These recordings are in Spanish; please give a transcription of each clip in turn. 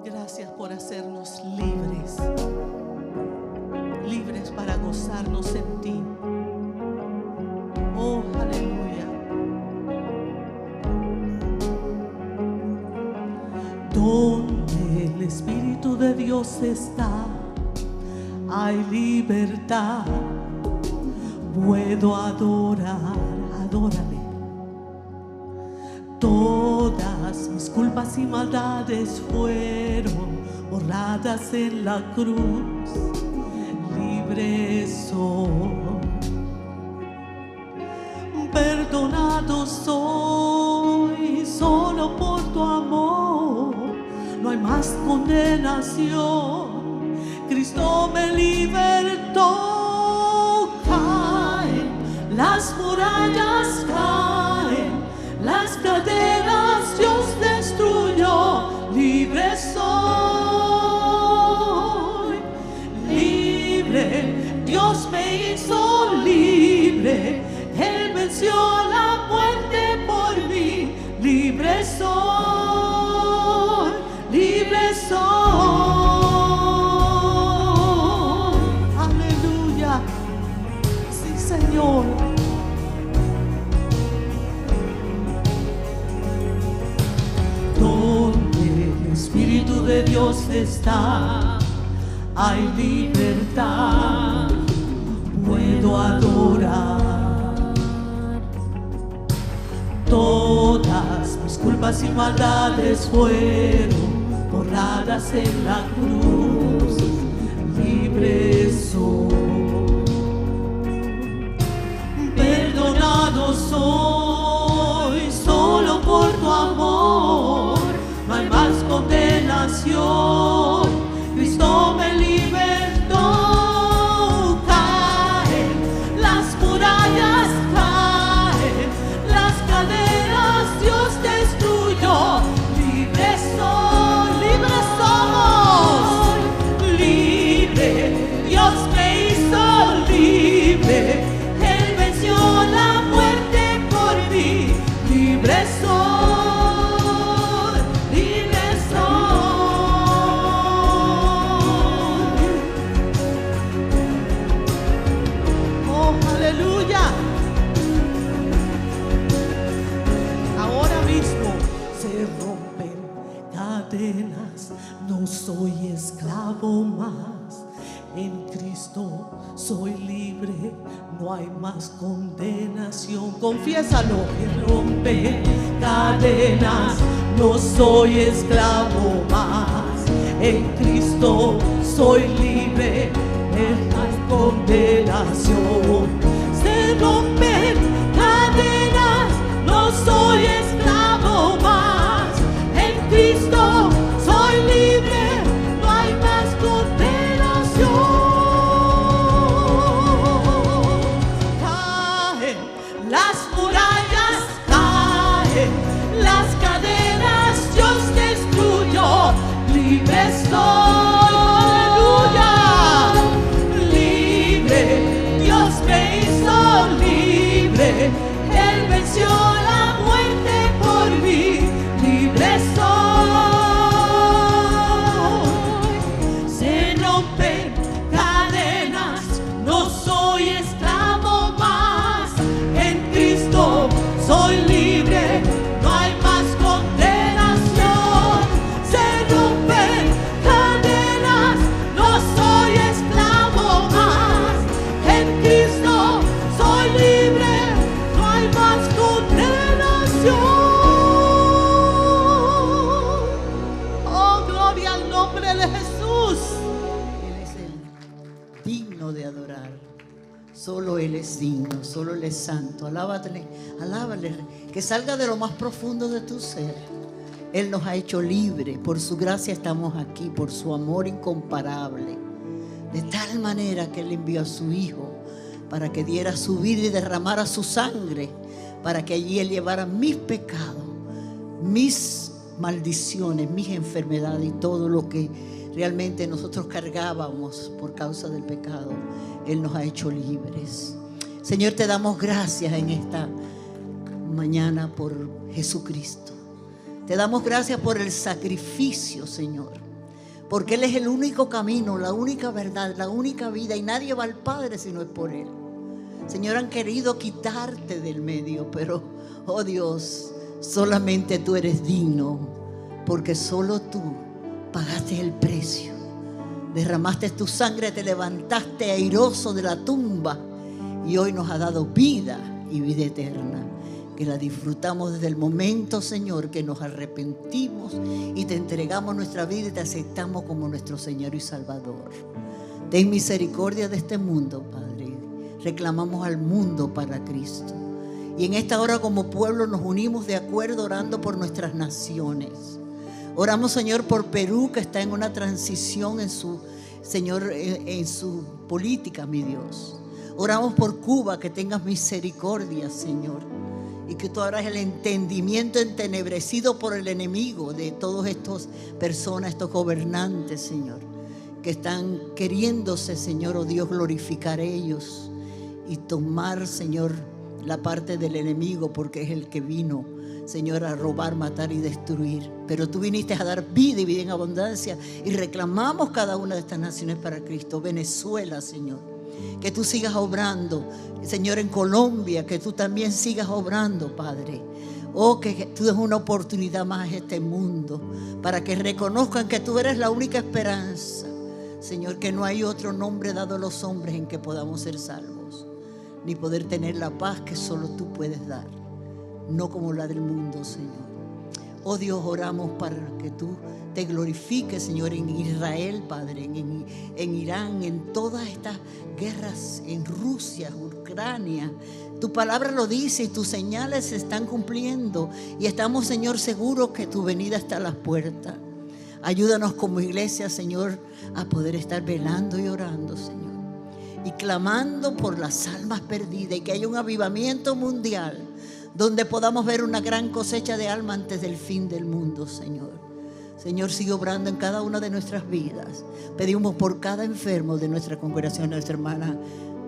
Gracias por hacernos libres, libres para gozarnos en ti. Oh, aleluya. Donde el Espíritu de Dios está, hay libertad. Puedo adorar, adórale. Todas mis culpas y maldades fueron borradas en la cruz. Libre soy, perdonado soy, solo por tu amor. No hay más condenación. Cristo me libertó. Caen las murallas, caen las cadenas, Dios destruyó. Libre soy, libre. Dios me hizo libre. Él venció la muerte por mí. Libre soy, libre soy. Aleluya. Sí, Señor. Espíritu de Dios está, hay libertad. Puedo adorar. Todas mis culpas y maldades fueron borradas en la cruz. Libre soy, perdonado soy, solo por tu amor. No hay más condenación. Cristo me libertó. Caen las murallas, caen las cadenas, Dios destruyó. Libre soy, libre somos, libre. Dios me hizo libre. Él venció la muerte por mí. Libre soy. No soy esclavo más, en Cristo soy libre, no hay más condenación. Confiésalo. Que rompe cadenas, no soy esclavo más, en Cristo soy libre, no hay más condenación. Se rompen cadenas, no soy esclavo más, en Cristo soy libre, no hay más condenación. Caen las murallas, caen las cadenas, Dios destruyó. Libre soy, aleluya. Libre, Dios me hizo libre. Él venció la muerte por mí. Libre soy. Soy libre, no hay más condenación. Se rompen cadenas, no soy esclavo más. En Cristo soy libre, no hay más condenación. Oh, gloria al nombre de Jesús. Él es el digno de adorar. Solo Él es digno, solo Él es santo. Alábale, alábale, que salga de lo más profundo de tu ser. Él nos ha hecho libre, por su gracia estamos aquí, por su amor incomparable. De tal manera que Él envió a su Hijo para que diera su vida y derramara su sangre, para que allí Él llevara mis pecados, mis maldiciones, mis enfermedades y todo lo que realmente nosotros cargábamos por causa del pecado. Él nos ha hecho libres. Señor, te damos gracias en esta mañana por Jesucristo. Te damos gracias por el sacrificio, Señor. porque Él es el único camino, la única verdad, la única vida, y nadie va al Padre si no es por Él. Señor, han querido quitarte del medio, pero, oh Dios, solamente tú eres digno, porque solo tú pagaste el precio. Derramaste tu sangre, te levantaste airoso de la tumba y hoy nos ha dado vida y vida eterna, que la disfrutamos desde el momento, Señor, que nos arrepentimos y te entregamos nuestra vida y te aceptamos como nuestro Señor y Salvador. Ten misericordia de este mundo, Padre. Reclamamos al mundo para Cristo. Y en esta hora como pueblo nos unimos de acuerdo orando por nuestras naciones. Oramos, Señor, por Perú, que está en una transición en su, Señor, en su política, mi Dios. Oramos por Cuba, que tengas misericordia, Señor, y que tú abras el entendimiento entenebrecido por el enemigo de todas estas personas, estos gobernantes, Señor, que están queriéndose, Señor, oh Dios, glorificar ellos y tomar, Señor, la parte del enemigo, porque es el que vino, Señor, a robar, matar y destruir. Pero tú viniste a dar vida y vida en abundancia, y reclamamos cada una de estas naciones para Cristo. Venezuela, Señor, que tú sigas obrando, Señor, en Colombia, que tú también sigas obrando, Padre. Oh, que tú des una oportunidad más a este mundo, para que reconozcan que tú eres la única esperanza, Señor, que no hay otro nombre dado a los hombres en que podamos ser salvos, ni poder tener la paz que solo tú puedes dar, no como la del mundo, Señor. Oh Dios, oramos para que tú te glorifiques, Señor, en Israel, Padre, en Irán, en todas estas guerras, en Rusia, Ucrania. Tu palabra lo dice y tus señales se están cumpliendo, y estamos, Señor, seguros que tu venida está a las puertas. Ayúdanos como iglesia, Señor, a poder estar velando y orando, Señor, y clamando por las almas perdidas, y que haya un avivamiento mundial donde podamos ver una gran cosecha de almas antes del fin del mundo, Señor. Señor, sigue obrando en cada una de nuestras vidas. Pedimos por cada enfermo de nuestra congregación, nuestra hermana,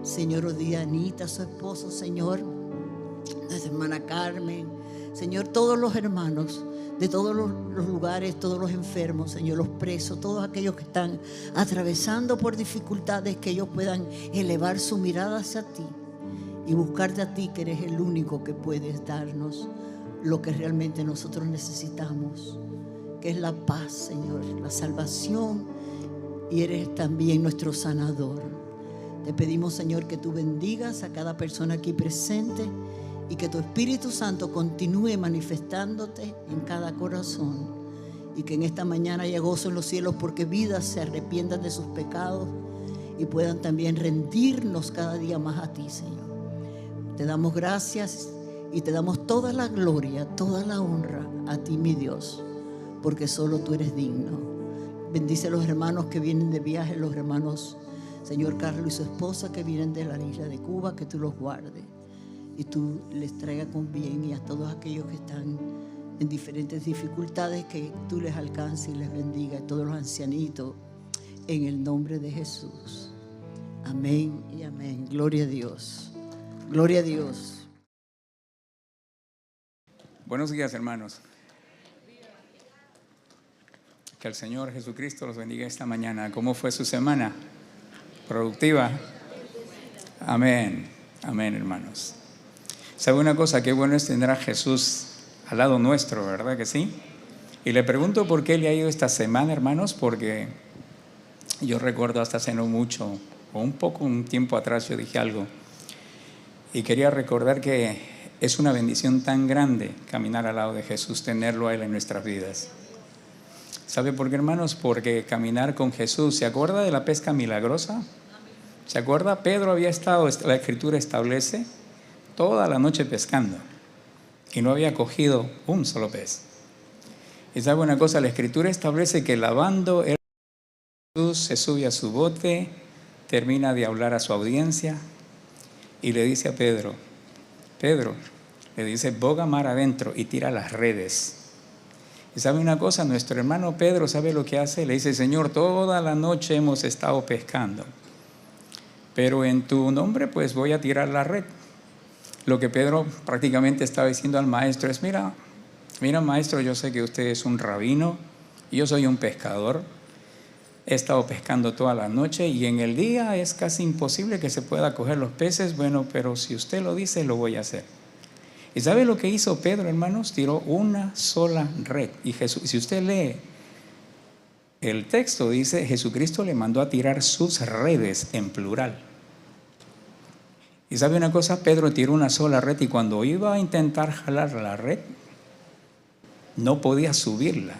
Señor, Odianita, su esposo, Señor, nuestra hermana Carmen, Señor, todos los hermanos de todos los lugares, todos los enfermos, Señor, los presos, todos aquellos que están atravesando por dificultades, que ellos puedan elevar su mirada hacia ti y buscarte a ti, que eres el único que puedes darnos lo que realmente nosotros necesitamos, que es la paz, Señor, la salvación, y eres también nuestro sanador. Te pedimos, Señor, que tú bendigas a cada persona aquí presente, y que tu Espíritu Santo continúe manifestándote en cada corazón, y que en esta mañana haya gozo en los cielos, porque vidas se arrepientan de sus pecados y puedan también rendirnos cada día más a ti, Señor. Te damos gracias y te damos toda la gloria, toda la honra a ti, mi Dios, porque solo tú eres digno. Bendice a los hermanos que vienen de viaje, los hermanos, Señor, Carlos y su esposa, que vienen de la isla de Cuba, que tú los guardes y tú les traigas con bien, y a todos aquellos que están en diferentes dificultades, que tú les alcances y les bendiga, a todos los ancianitos, en el nombre de Jesús. Amén y amén. Gloria a Dios. Gloria a Dios. Buenos días, hermanos. Que el Señor Jesucristo los bendiga esta mañana. ¿Cómo fue su semana? ¿Productiva? Amén. Amén, hermanos. ¿Sabe una cosa? Qué bueno es tener a Jesús al lado nuestro, ¿verdad que sí? Y le pregunto por qué le ha ido esta semana, hermanos, porque yo recuerdo hasta hace no mucho, o un tiempo atrás, yo dije algo, y quería recordar que es una bendición tan grande caminar al lado de Jesús, tenerlo a Él en nuestras vidas. ¿Sabe por qué, hermanos? Porque caminar con Jesús, ¿se acuerda de la pesca milagrosa? ¿Se acuerda? Pedro había estado, la Escritura establece, toda la noche pescando y no había cogido un solo pez. Y sabe una cosa, la Escritura establece que lavando el Jesús se sube a su bote, termina de hablar a su audiencia y le dice a Pedro, le dice, boga mar adentro y tira las redes. Y sabe una cosa, nuestro hermano Pedro, ¿sabe lo que hace? Le dice, Señor, toda la noche hemos estado pescando, pero en tu nombre pues voy a tirar la red. Lo que Pedro prácticamente estaba diciendo al maestro es, mira maestro, yo sé que usted es un rabino y yo soy un pescador, he estado pescando toda la noche y en el día es casi imposible que se pueda coger los peces. Bueno, pero si usted lo dice, lo voy a hacer. ¿Y sabe lo que hizo Pedro, hermanos? Tiró una sola red. Y si usted lee el texto, dice, Jesucristo le mandó a tirar sus redes en plural. Y sabe una cosa, Pedro tiró una sola red y cuando iba a intentar jalar la red, no podía subirla.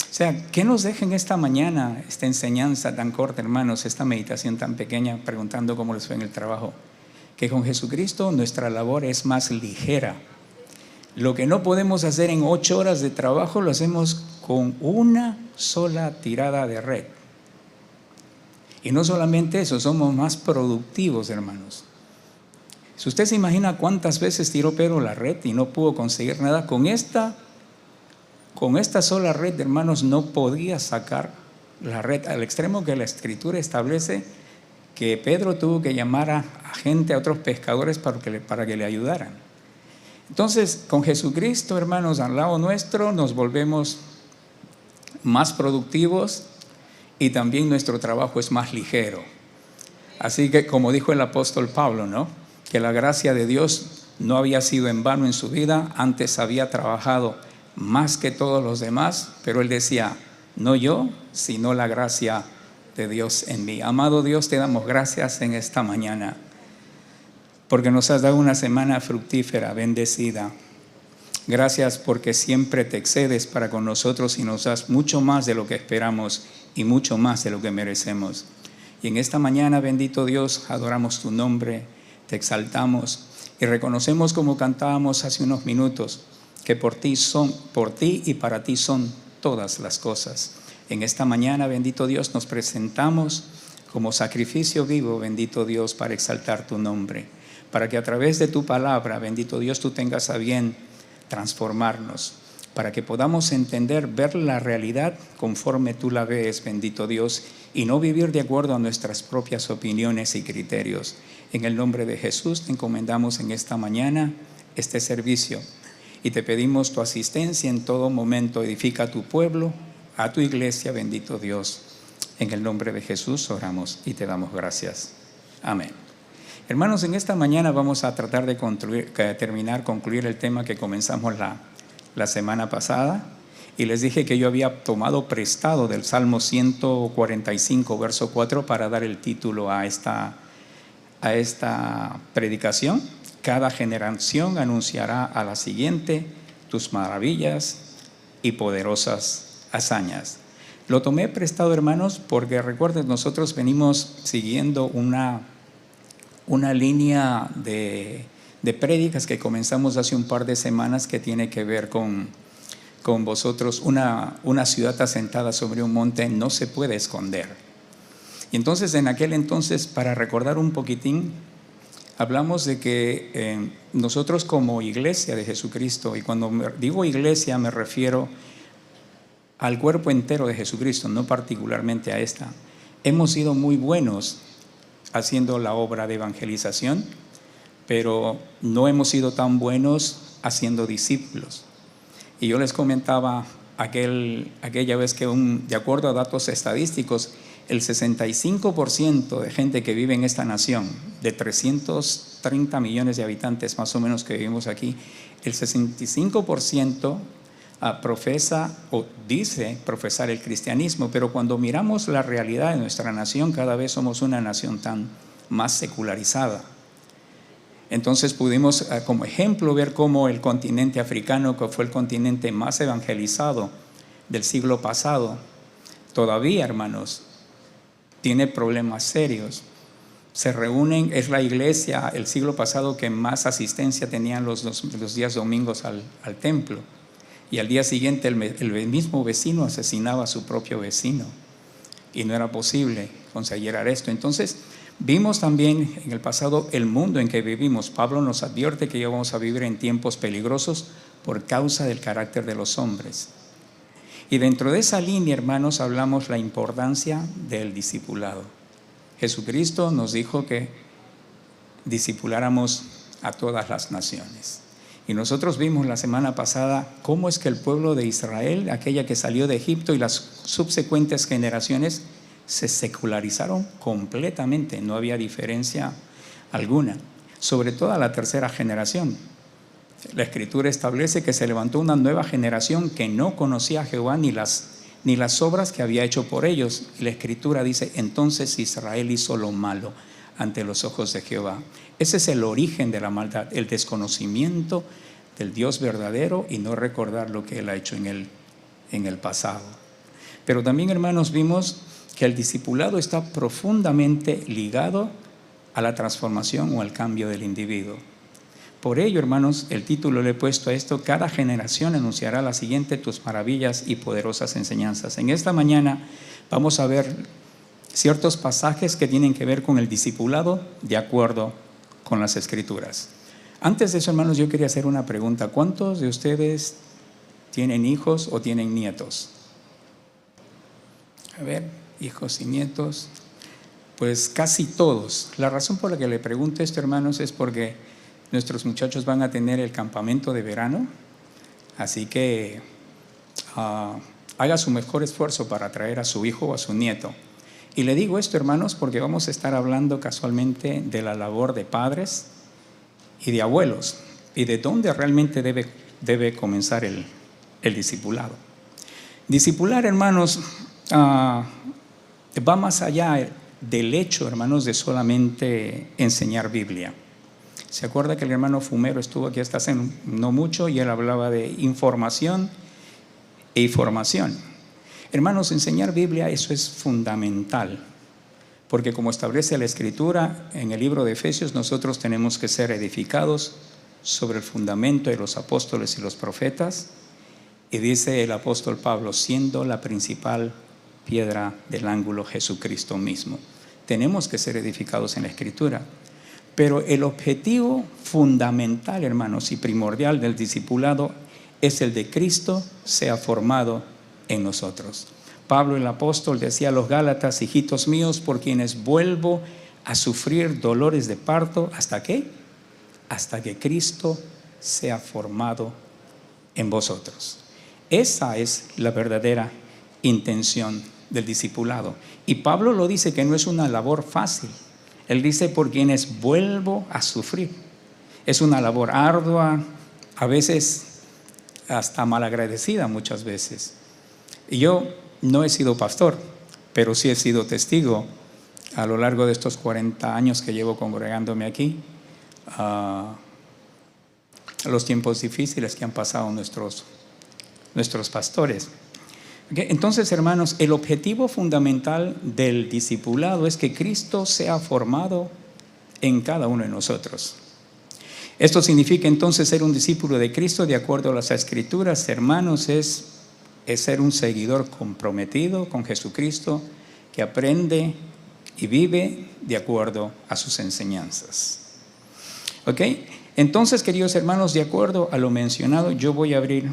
O sea, ¿qué nos deja en esta mañana esta enseñanza tan corta, hermanos, esta meditación tan pequeña, preguntando cómo les fue en el trabajo? Que con Jesucristo nuestra labor es más ligera. Lo que no podemos hacer en 8 horas de trabajo, lo hacemos con una sola tirada de red. Y no solamente eso, somos más productivos, hermanos. Si usted se imagina cuántas veces tiró Pedro la red y no pudo conseguir nada, con esta sola red, hermanos, no podía sacar la red, al extremo que la Escritura establece que Pedro tuvo que llamar a gente, a otros pescadores para que le ayudaran. Entonces, con Jesucristo, hermanos, al lado nuestro, nos volvemos más productivos y también nuestro trabajo es más ligero. Así que, como dijo el apóstol Pablo, ¿no?, que la gracia de Dios no había sido en vano en su vida, antes había trabajado más que todos los demás, pero él decía, no yo, sino la gracia de Dios en mí. Amado Dios, te damos gracias en esta mañana, porque nos has dado una semana fructífera, bendecida. Gracias porque siempre te excedes para con nosotros y nos das mucho más de lo que esperamos y mucho más de lo que merecemos. Y en esta mañana, bendito Dios, adoramos tu nombre, te exaltamos y reconocemos, como cantábamos hace unos minutos, que por ti y para ti son todas las cosas. En esta mañana, bendito Dios, nos presentamos como sacrificio vivo, bendito Dios, para exaltar tu nombre, para que a través de tu palabra, bendito Dios, tú tengas a bien transformarnos, para que podamos entender, ver la realidad conforme tú la ves, bendito Dios, y no vivir de acuerdo a nuestras propias opiniones y criterios. En el nombre de Jesús te encomendamos en esta mañana este servicio y te pedimos tu asistencia en todo momento. Edifica a tu pueblo, a tu iglesia, bendito Dios. En el nombre de Jesús oramos y te damos gracias. Amén. Hermanos, en esta mañana vamos a tratar de concluir el tema que comenzamos la semana pasada. Y les dije que yo había tomado prestado del Salmo 145, verso 4, para dar el título a esta predicación. Cada generación anunciará a la siguiente tus maravillas y poderosas hazañas. Lo tomé prestado, hermanos, porque recuerden, nosotros venimos siguiendo una línea de prédicas que comenzamos hace un par de semanas que tiene que ver con vosotros. Una ciudad asentada sobre un monte no se puede esconder. Y entonces, en aquel entonces, para recordar un poquitín, hablamos de que nosotros como iglesia de Jesucristo, y cuando digo iglesia me refiero al cuerpo entero de Jesucristo, no particularmente a esta, hemos sido muy buenos haciendo la obra de evangelización, pero no hemos sido tan buenos haciendo discípulos. Y yo les comentaba aquella vez que de acuerdo a datos estadísticos, el 65% de gente que vive en esta nación, de 330 millones de habitantes más o menos que vivimos aquí, el 65% profesa o dice profesar el cristianismo, pero cuando miramos la realidad de nuestra nación, cada vez somos una nación tan más secularizada. Entonces pudimos como ejemplo ver cómo el continente africano, que fue el continente más evangelizado del siglo pasado, todavía, hermanos, tiene problemas serios. Se reúnen, es la iglesia el siglo pasado que más asistencia tenían los días domingos al templo, y al día siguiente el mismo vecino asesinaba a su propio vecino y no era posible conseguir esto. Entonces vimos también en el pasado el mundo en que vivimos. Pablo nos advierte que vamos a vivir en tiempos peligrosos por causa del carácter de los hombres. Y dentro de esa línea, hermanos, hablamos la importancia del discipulado. Jesucristo nos dijo que discipuláramos a todas las naciones. Y nosotros vimos la semana pasada cómo es que el pueblo de Israel, aquella que salió de Egipto y las subsecuentes generaciones, se secularizaron completamente, no había diferencia alguna, sobre todo a la tercera generación. La Escritura establece que se levantó una nueva generación que no conocía a Jehová ni las obras que había hecho por ellos. Y la Escritura dice, entonces Israel hizo lo malo ante los ojos de Jehová. Ese es el origen de la maldad, el desconocimiento del Dios verdadero y no recordar lo que Él ha hecho en el pasado. Pero también, hermanos, vimos que el discipulado está profundamente ligado a la transformación o al cambio del individuo. Por ello, hermanos, el título le he puesto a esto: cada generación anunciará la siguiente tus maravillas y poderosas enseñanzas. En esta mañana vamos a ver ciertos pasajes que tienen que ver con el discipulado de acuerdo con las Escrituras. Antes de eso, hermanos, yo quería hacer una pregunta. ¿Cuántos de ustedes tienen hijos o tienen nietos? A ver, hijos y nietos. Pues casi todos. La razón por la que le pregunto esto, hermanos, es porque nuestros muchachos van a tener el campamento de verano. Así que haga su mejor esfuerzo para traer a su hijo o a su nieto. Y le digo esto, hermanos, porque vamos a estar hablando casualmente de la labor de padres y de abuelos y de dónde realmente debe comenzar el discipulado. Discipular, hermanos, va más allá del hecho, hermanos, de solamente enseñar Biblia. ¿Se acuerda que el hermano Fumero estuvo aquí hasta hace no mucho y él hablaba de información e formación? Hermanos, enseñar Biblia, eso es fundamental, porque como establece la Escritura en el libro de Efesios, nosotros tenemos que ser edificados sobre el fundamento de los apóstoles y los profetas, y dice el apóstol Pablo, siendo la principal piedra del ángulo Jesucristo mismo. Tenemos que ser edificados en la Escritura, pero el objetivo fundamental, hermanos, y primordial del discipulado es el de Cristo sea formado en nosotros. Pablo el apóstol decía a los Gálatas, hijitos míos, por quienes vuelvo a sufrir dolores de parto, ¿hasta qué? Hasta que Cristo sea formado en vosotros. Esa es la verdadera intención del discipulado. Y Pablo lo dice que no es una labor fácil. Él dice, por quienes vuelvo a sufrir. Es una labor ardua, a veces hasta malagradecida muchas veces. Y yo no he sido pastor, pero sí he sido testigo a lo largo de estos 40 años que llevo congregándome aquí, a los tiempos difíciles que han pasado nuestros pastores. Okay. Entonces, hermanos, el objetivo fundamental del discipulado es que Cristo sea formado en cada uno de nosotros. Esto significa entonces ser un discípulo de Cristo de acuerdo a las Escrituras, hermanos, es ser un seguidor comprometido con Jesucristo que aprende y vive de acuerdo a sus enseñanzas. ¿Ok? Entonces, queridos hermanos, de acuerdo a lo mencionado, yo voy a abrir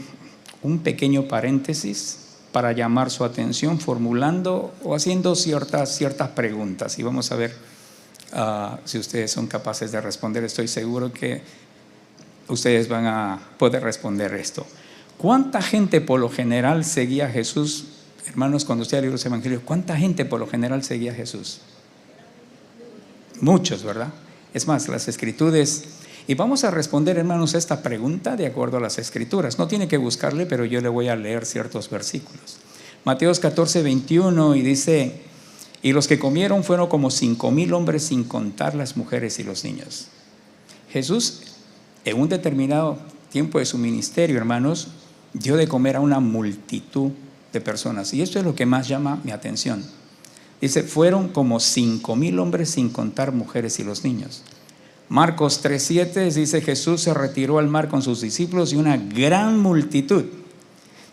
un pequeño paréntesis para llamar su atención, formulando o haciendo ciertas preguntas. Y vamos a ver si ustedes son capaces de responder. Estoy seguro que ustedes van a poder responder esto. ¿Cuánta gente por lo general seguía a Jesús? Hermanos, cuando usted lee los evangelios, ¿cuánta gente por lo general seguía a Jesús? Muchos, ¿verdad? Es más, las Escrituras. Y vamos a responder, hermanos, esta pregunta de acuerdo a las Escrituras. No tiene que buscarle, pero yo le voy a leer ciertos versículos. Mateos 14:21, y dice, y los que comieron fueron como 5,000 hombres, sin contar las mujeres y los niños. Jesús, en un determinado tiempo de su ministerio, hermanos, dio de comer a una multitud de personas. Y esto es lo que más llama mi atención. Dice, fueron como 5,000 hombres, sin contar mujeres y los niños. Marcos 3:7 dice, Jesús se retiró al mar con sus discípulos y una gran multitud.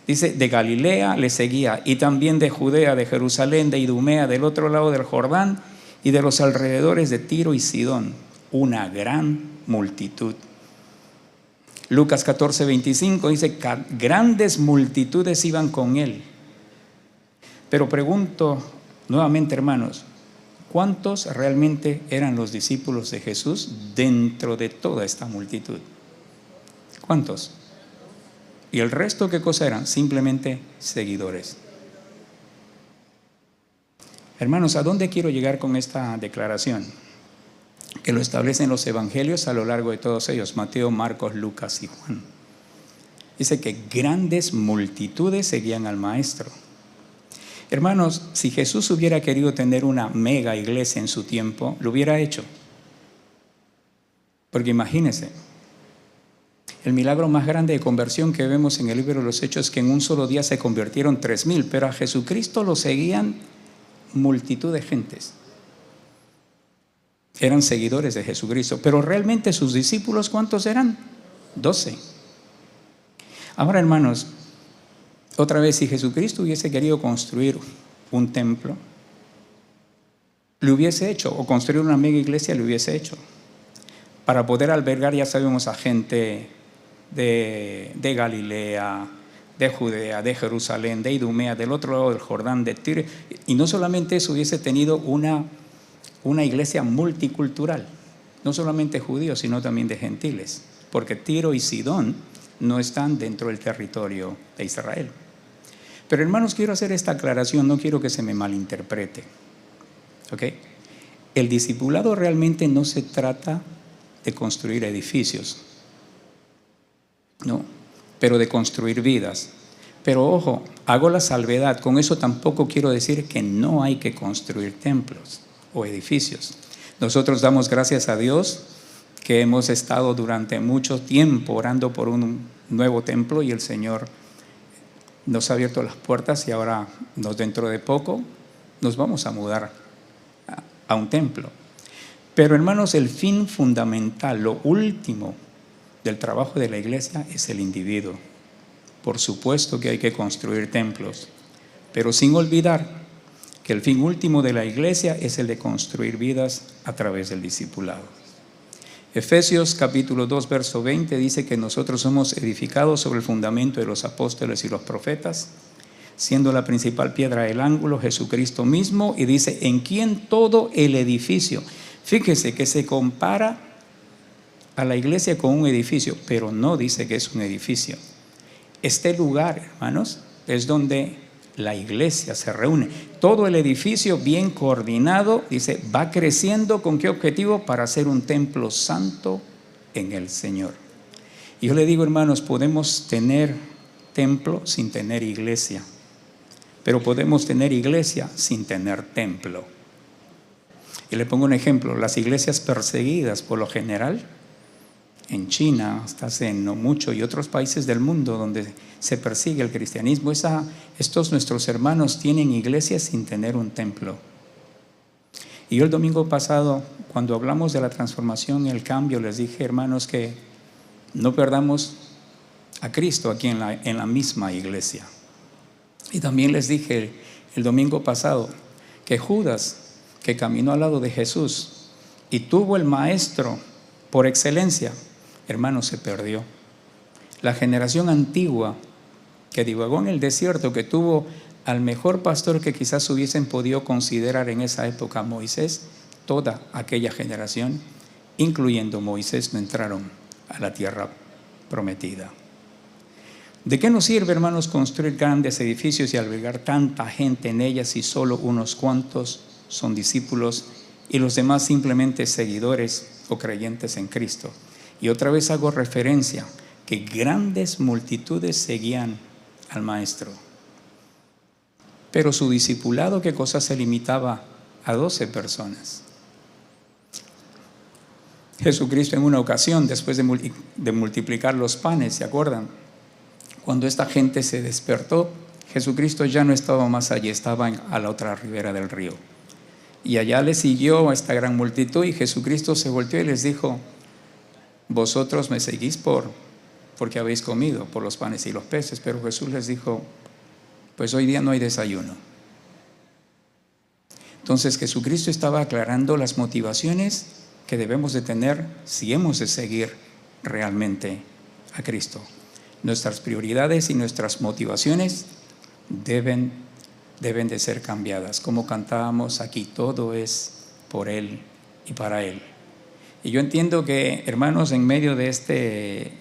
Dice, de Galilea le seguía, y también de Judea, de Jerusalén, de Idumea, del otro lado del Jordán, y de los alrededores de Tiro y Sidón. Una gran multitud. Lucas 14:25 dice, grandes multitudes iban con él. Pero pregunto nuevamente, hermanos, ¿cuántos realmente eran los discípulos de Jesús dentro de toda esta multitud? ¿Cuántos? ¿Y el resto qué cosa eran? Simplemente seguidores. Hermanos, ¿a dónde quiero llegar con esta declaración? Que lo establecen los evangelios a lo largo de todos ellos, Mateo, Marcos, Lucas y Juan. Dice que grandes multitudes seguían al Maestro. Hermanos, si Jesús hubiera querido tener una mega iglesia en su tiempo, lo hubiera hecho. Porque imagínense, el milagro más grande de conversión que vemos en el libro de los Hechos es que en un solo día se convirtieron 3,000, pero a Jesucristo lo seguían multitud de gentes. Eran seguidores de Jesucristo, pero realmente sus discípulos, ¿cuántos eran? 12. Ahora, hermanos, otra vez, si Jesucristo hubiese querido construir un templo, lo hubiese hecho, o construir una mega iglesia, lo hubiese hecho, para poder albergar, ya sabemos, a gente de Galilea, de Judea, de Jerusalén, de Idumea, del otro lado del Jordán, de Tiro. Y no solamente eso, hubiese tenido una iglesia multicultural, no solamente judíos, sino también de gentiles, porque Tiro y Sidón no están dentro del territorio de Israel. Pero hermanos, quiero hacer esta aclaración, no quiero que se me malinterprete. ¿Ok? El discipulado realmente no se trata de construir edificios, no, pero de construir vidas. Pero ojo, hago la salvedad, con eso tampoco quiero decir que no hay que construir templos o edificios. Nosotros damos gracias a Dios que hemos estado durante mucho tiempo orando por un nuevo templo y el Señor nos ha abierto las puertas y ahora dentro de poco nos vamos a mudar a un templo. Pero hermanos, el fin fundamental, lo último del trabajo de la iglesia es el individuo. Por supuesto que hay que construir templos, pero sin olvidar que el fin último de la iglesia es el de construir vidas a través del discipulado. Efesios capítulo 2, verso 20 dice que nosotros somos edificados sobre el fundamento de los apóstoles y los profetas, siendo la principal piedra del ángulo Jesucristo mismo, y dice, en quien todo el edificio. Fíjese que se compara a la iglesia con un edificio, pero no dice que es un edificio. Este lugar, hermanos, es donde la iglesia se reúne. Todo el edificio bien coordinado, dice, va creciendo. ¿Con qué objetivo? Para ser un templo santo en el Señor. Y yo le digo, hermanos, podemos tener templo sin tener iglesia, pero podemos tener iglesia sin tener templo. Y le pongo un ejemplo, las iglesias perseguidas por lo general, en China, hasta hace no mucho, y otros países del mundo donde se persigue el cristianismo, estos nuestros hermanos tienen iglesias sin tener un templo. Y yo el domingo pasado, cuando hablamos de la transformación y el cambio, les dije, hermanos, que no perdamos a Cristo aquí en la misma iglesia. Y también les dije el domingo pasado que Judas, que caminó al lado de Jesús y tuvo el maestro por excelencia, hermano, se perdió. La generación antigua que divagó en el desierto, que tuvo al mejor pastor que quizás hubiesen podido considerar en esa época, Moisés, toda aquella generación, incluyendo Moisés, no entraron a la tierra prometida. ¿De qué nos sirve, hermanos, construir grandes edificios y albergar tanta gente en ellas si solo unos cuantos son discípulos y los demás simplemente seguidores o creyentes en Cristo? Y otra vez hago referencia que grandes multitudes seguían al Maestro. Pero su discipulado, ¿qué cosa? Se limitaba a 12 personas. Jesucristo en una ocasión, después de multiplicar los panes, ¿se acuerdan? Cuando esta gente se despertó, Jesucristo ya no estaba más allí, estaba a la otra ribera del río. Y allá le siguió a esta gran multitud y Jesucristo se volteó y les dijo, vosotros me seguís porque habéis comido por los panes y los peces, pero Jesús les dijo, pues hoy día no hay desayuno. Entonces Jesucristo estaba aclarando las motivaciones que debemos de tener si hemos de seguir realmente a Cristo. Nuestras prioridades y nuestras motivaciones deben de ser cambiadas. Como cantábamos aquí, todo es por Él y para Él. Y yo entiendo que, hermanos, en medio de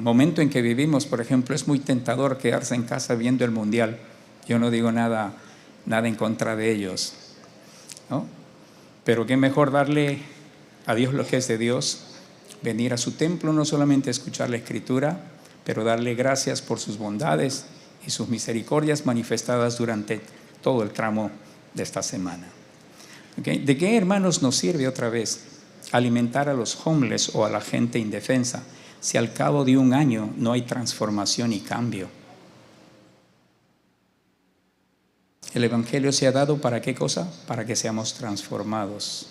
momento en que vivimos, por ejemplo, es muy tentador quedarse en casa viendo el mundial. Yo no digo nada en contra de ellos, ¿no? Pero qué mejor darle a Dios lo que es de Dios, venir a su templo, no solamente escuchar la Escritura, pero darle gracias por sus bondades y sus misericordias manifestadas durante todo el tramo de esta semana. ¿Okay? ¿De qué, hermanos, nos sirve otra vez alimentar a los homeless o a la gente indefensa si al cabo de un año no hay transformación y cambio? El Evangelio se ha dado ¿para qué cosa? Para que seamos transformados.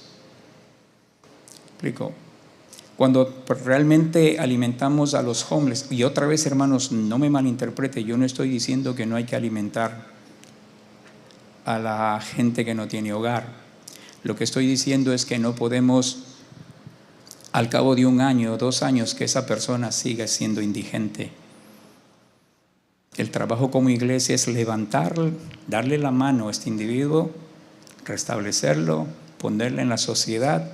¿Explico? Cuando realmente alimentamos a los homeless, y otra vez, hermanos, no me malinterprete, yo no estoy diciendo que no hay que alimentar a la gente que no tiene hogar. Lo que estoy diciendo es que no podemos, al cabo de un año o 2 años, que esa persona siga siendo indigente. El trabajo como iglesia es levantar, darle la mano a este individuo, restablecerlo, ponerle en la sociedad,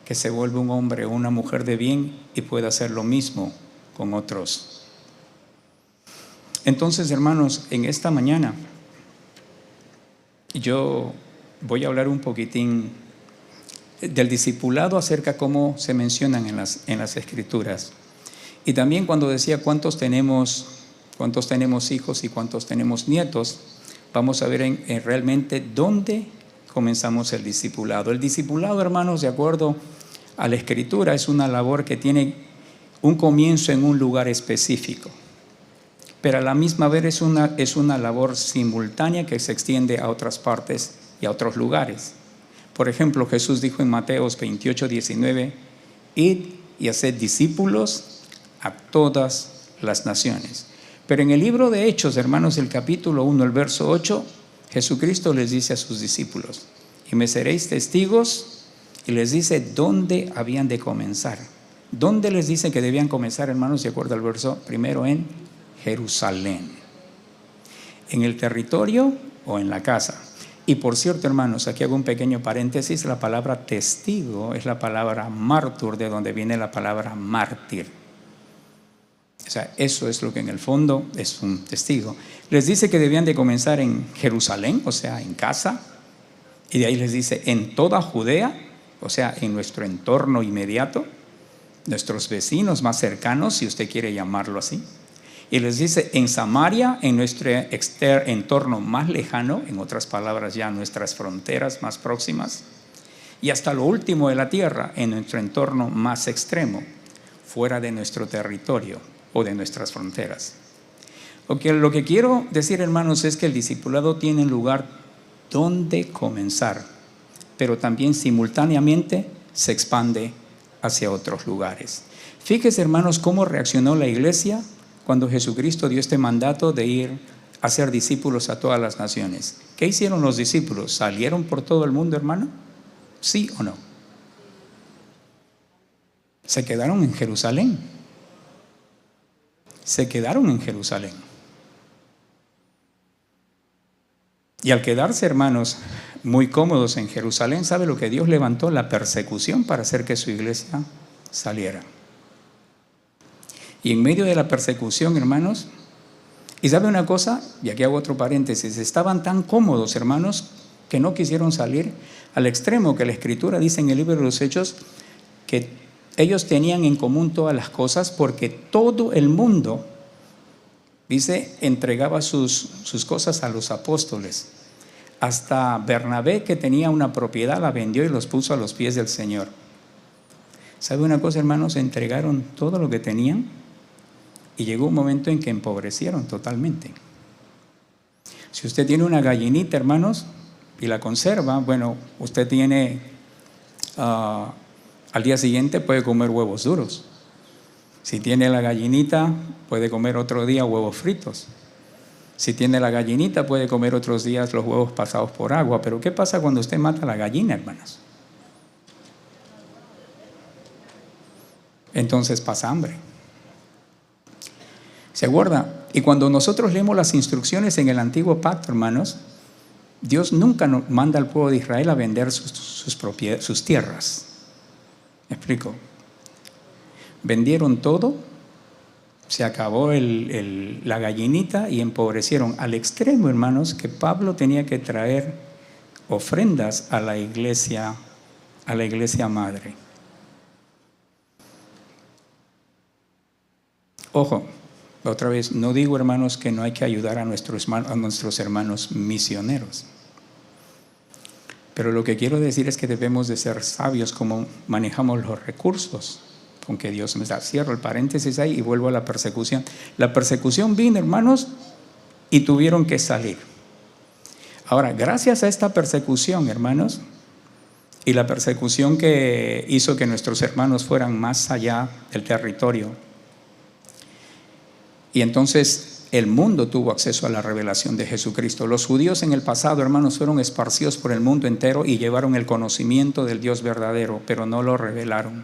que se vuelva un hombre o una mujer de bien y pueda hacer lo mismo con otros. Entonces, hermanos, en esta mañana yo voy a hablar un poquitín del discipulado acerca de cómo se mencionan en las Escrituras. Y también cuando decía cuántos tenemos hijos y cuántos tenemos nietos, vamos a ver en realmente dónde comenzamos el discipulado. El discipulado, hermanos, de acuerdo a la Escritura, es una labor que tiene un comienzo en un lugar específico, pero a la misma vez es una labor simultánea que se extiende a otras partes y a otros lugares. Por ejemplo, Jesús dijo en Mateos 28:19, id y haced discípulos a todas las naciones. Pero en el libro de Hechos, hermanos, el capítulo 1, el verso 8, Jesucristo les dice a sus discípulos, y me seréis testigos, y les dice dónde habían de comenzar. ¿Dónde les dice que debían comenzar, hermanos? De acuerdo al verso primero, en Jerusalén, en el territorio o en la casa. Y por cierto, hermanos, aquí hago un pequeño paréntesis, la palabra testigo es la palabra mártir, de donde viene la palabra mártir. O sea, eso es lo que en el fondo es un testigo. Les dice que debían de comenzar en Jerusalén, o sea, en casa, y de ahí les dice en toda Judea, o sea, en nuestro entorno inmediato, nuestros vecinos más cercanos, si usted quiere llamarlo así. Y les dice en Samaria, en nuestro entorno más lejano, en otras palabras ya nuestras fronteras más próximas, y hasta lo último de la tierra, en nuestro entorno más extremo, fuera de nuestro territorio o de nuestras fronteras. Lo que quiero decir, hermanos, es que el discipulado tiene lugar donde comenzar, pero también simultáneamente se expande hacia otros lugares. Fíjese, hermanos, cómo reaccionó la iglesia cuando Jesucristo dio este mandato de ir a hacer discípulos a todas las naciones. ¿Qué hicieron los discípulos? ¿Salieron por todo el mundo, hermano? ¿Sí o no? Se quedaron en Jerusalén. Se quedaron en Jerusalén. Y al quedarse, hermanos, muy cómodos en Jerusalén, ¿sabe lo que Dios levantó? La persecución para hacer que su iglesia saliera. Y en medio de la persecución, hermanos, y sabe una cosa, y aquí hago otro paréntesis, estaban tan cómodos, hermanos, que no quisieron salir, al extremo que la Escritura dice en el libro de los Hechos que ellos tenían en común todas las cosas, porque todo el mundo, dice, entregaba sus cosas a los apóstoles. Hasta Bernabé, que tenía una propiedad, la vendió y los puso a los pies del Señor. ¿Sabe una cosa, hermanos? Entregaron todo lo que tenían y llegó un momento en que empobrecieron totalmente. Si usted tiene una gallinita, hermanos, y la conserva, bueno, usted tiene, al día siguiente puede comer huevos duros. Si tiene la gallinita, puede comer otro día huevos fritos. Si tiene la gallinita, puede comer otros días los huevos pasados por agua. Pero ¿qué pasa cuando usted mata a la gallina, hermanos? Entonces pasa hambre. ¿Se acuerda? Y cuando nosotros leemos las instrucciones en el Antiguo Pacto, hermanos, Dios nunca nos manda al pueblo de Israel a vender sus tierras. ¿Me explico? Vendieron todo Se acabó la gallinita y empobrecieron al extremo, hermanos, que Pablo tenía que traer ofrendas a la iglesia madre. Ojo, otra vez, no digo, hermanos, que no hay que ayudar a nuestros hermanos misioneros. Pero lo que quiero decir es que debemos de ser sabios como manejamos los recursos con que Dios me da. Cierro el paréntesis ahí y vuelvo a la persecución. La persecución vino, hermanos, y tuvieron que salir. Ahora, gracias a esta persecución, hermanos, y la persecución que hizo que nuestros hermanos fueran más allá del territorio, y entonces el mundo tuvo acceso a la revelación de Jesucristo. Los judíos en el pasado, hermanos, fueron esparcidos por el mundo entero y llevaron el conocimiento del Dios verdadero, pero no lo revelaron.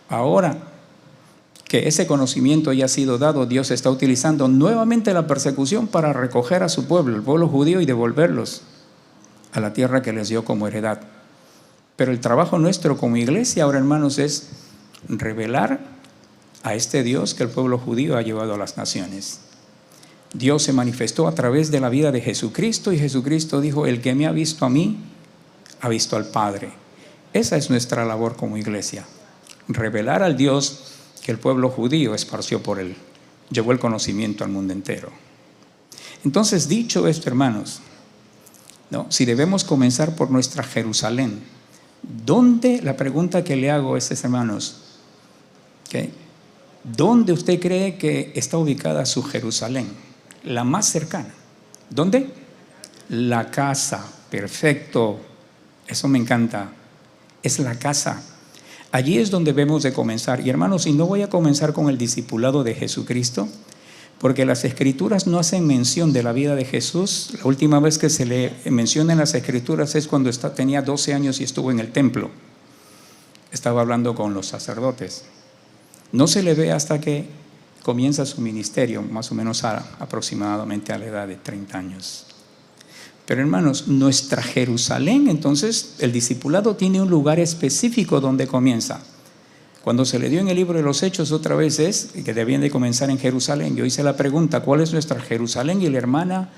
Ahora que ese conocimiento ya ha sido dado, Dios está utilizando nuevamente la persecución para recoger a su pueblo, el pueblo judío, y devolverlos a la tierra que les dio como heredad. Pero el trabajo nuestro como iglesia ahora, hermanos, es revelar a este Dios que el pueblo judío ha llevado a las naciones. Dios se manifestó a través de la vida de Jesucristo, y Jesucristo dijo: el que me ha visto a mí, ha visto al Padre. Esa es nuestra labor como iglesia, revelar al Dios que el pueblo judío esparció por él, llevó el conocimiento al mundo entero. Entonces, dicho esto, hermanos, si debemos comenzar por nuestra Jerusalén, ¿dónde? La pregunta que le hago es, hermanos, ¿dónde usted cree que está ubicada su Jerusalén? La más cercana. ¿Dónde? La casa. Perfecto. Eso me encanta. Es la casa. Allí es donde debemos de comenzar. Y hermanos, y no voy a comenzar con el discipulado de Jesucristo, porque las Escrituras no hacen mención de la vida de Jesús. La última vez que se le menciona en las Escrituras es cuando tenía 12 años y estuvo en el templo. Estaba hablando con los sacerdotes. No se le ve hasta que comienza su ministerio, más o menos aproximadamente a la edad de 30 años. Pero hermanos, nuestra Jerusalén, entonces, el discipulado tiene un lugar específico donde comienza. Cuando se le dio en el libro de los Hechos, otra vez es que debían de comenzar en Jerusalén. Yo hice la pregunta: ¿cuál es nuestra Jerusalén? Y la hermana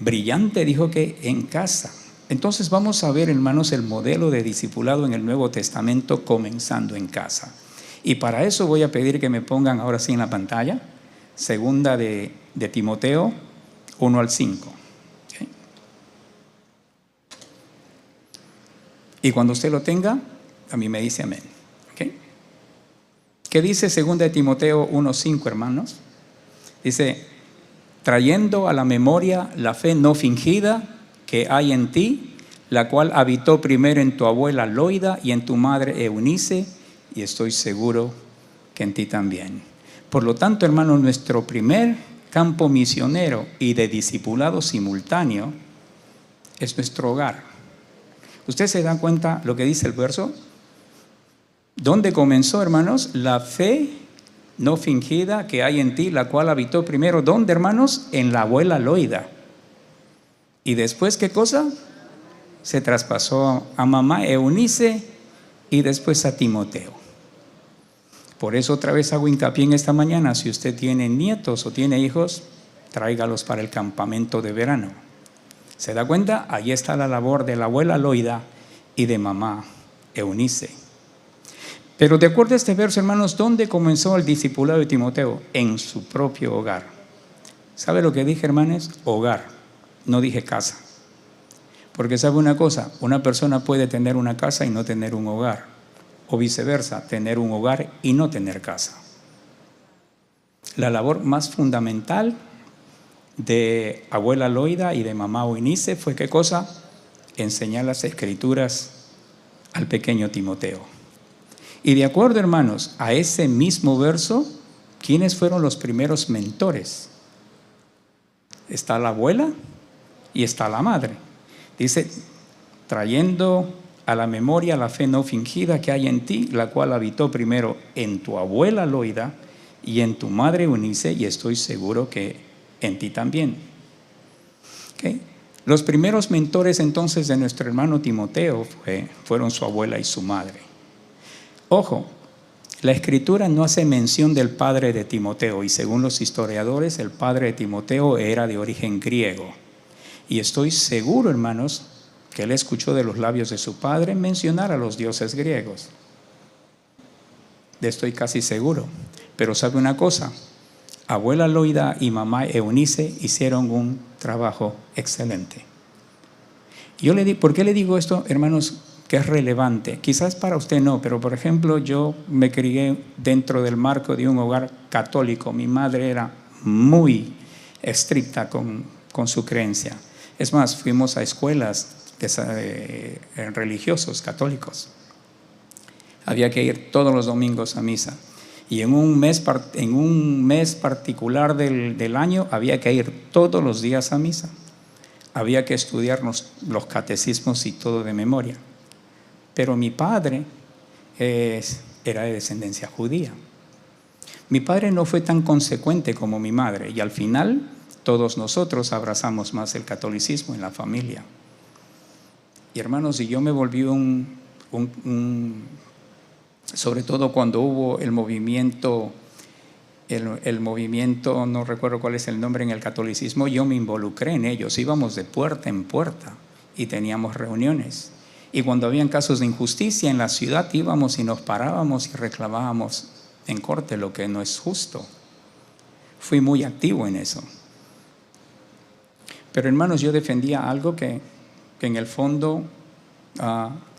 brillante dijo que en casa. Entonces vamos a ver, hermanos, el modelo de discipulado en el Nuevo Testamento comenzando en casa. Y para eso voy a pedir que me pongan ahora sí en la pantalla, segunda de Timoteo 1 al 5. ¿Okay? Y cuando usted lo tenga, a mí me dice amén. ¿Okay? ¿Qué dice segunda de Timoteo 1:5, hermanos? Dice: trayendo a la memoria la fe no fingida que hay en ti, la cual habitó primero en tu abuela Loida y en tu madre Eunice, y estoy seguro que en ti también. Por lo tanto, hermanos, nuestro primer campo misionero y de discipulado simultáneo es nuestro hogar. ¿Usted se da cuenta lo que dice el verso? ¿Dónde comenzó, hermanos? La fe no fingida que hay en ti, la cual habitó primero, ¿dónde, hermanos? En la abuela Loida. Y después, ¿qué cosa? Se traspasó a mamá Eunice y después a Timoteo. Por eso otra vez hago hincapié en esta mañana: si usted tiene nietos o tiene hijos, tráigalos para el campamento de verano. ¿Se da cuenta? Ahí está la labor de la abuela Loida y de mamá Eunice. Pero de acuerdo a este verso, hermanos, ¿dónde comenzó el discipulado de Timoteo? En su propio hogar. ¿Sabe lo que dije, hermanos? Hogar, no dije casa. Porque sabe una cosa, una persona puede tener una casa y no tener un hogar, o viceversa, tener un hogar y no tener casa. La labor más fundamental de abuela Loida y de mamá Eunice fue, ¿qué cosa? Enseñar las Escrituras al pequeño Timoteo. Y de acuerdo, hermanos, a ese mismo verso, ¿quiénes fueron los primeros mentores? Está la abuela y está la madre. Dice: trayendo a la memoria la fe no fingida que hay en ti, la cual habitó primero en tu abuela Loida y en tu madre Eunice, y estoy seguro que en ti también. ¿Okay? Los primeros mentores entonces de nuestro hermano Timoteo fueron su abuela y su madre. Ojo, La Escritura no hace mención del padre de Timoteo, y según los historiadores, el padre de Timoteo era de origen griego. Y estoy seguro, hermanos, que él escuchó de los labios de su padre mencionar a los dioses griegos. Estoy casi seguro. Pero ¿sabe una cosa? Abuela Loida y mamá Eunice hicieron un trabajo excelente. ¿Por qué le digo esto, hermanos, que es relevante? Quizás para usted no, pero por ejemplo yo me crié dentro del marco de un hogar católico. Mi madre era muy estricta con su creencia. Es más, fuimos a escuelas religiosos católicos. Había que ir todos los domingos a misa. Y en un mes particular del año había que ir todos los días a misa. Había que estudiarnos los catecismos y todo de memoria. Pero mi padre era de descendencia judía. Mi padre no fue tan consecuente como mi madre, y al final todos nosotros abrazamos más el catolicismo en la familia. Y hermanos, y yo me volví sobre todo cuando hubo el movimiento, no recuerdo cuál es el nombre en el catolicismo, yo me involucré en ellos. Íbamos de puerta en puerta y teníamos reuniones. Y cuando habían casos de injusticia en la ciudad, íbamos y nos parábamos y reclamábamos en corte lo que no es justo. Fui muy activo en eso. Pero hermanos, yo defendía algo que en el fondo,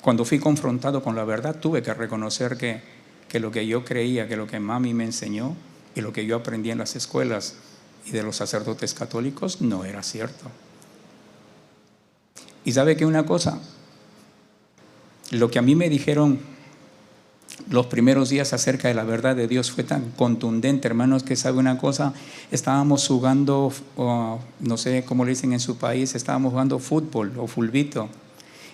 cuando fui confrontado con la verdad, tuve que reconocer que lo que yo creía, que lo que mami me enseñó y lo que yo aprendí en las escuelas y de los sacerdotes católicos no era cierto. Y sabe que una cosa, lo que a mí me dijeron los primeros días acerca de la verdad de Dios fue tan contundente, hermanos, que sabe una cosa, estábamos jugando, no sé cómo le dicen en su país, estábamos jugando fútbol o fulbito,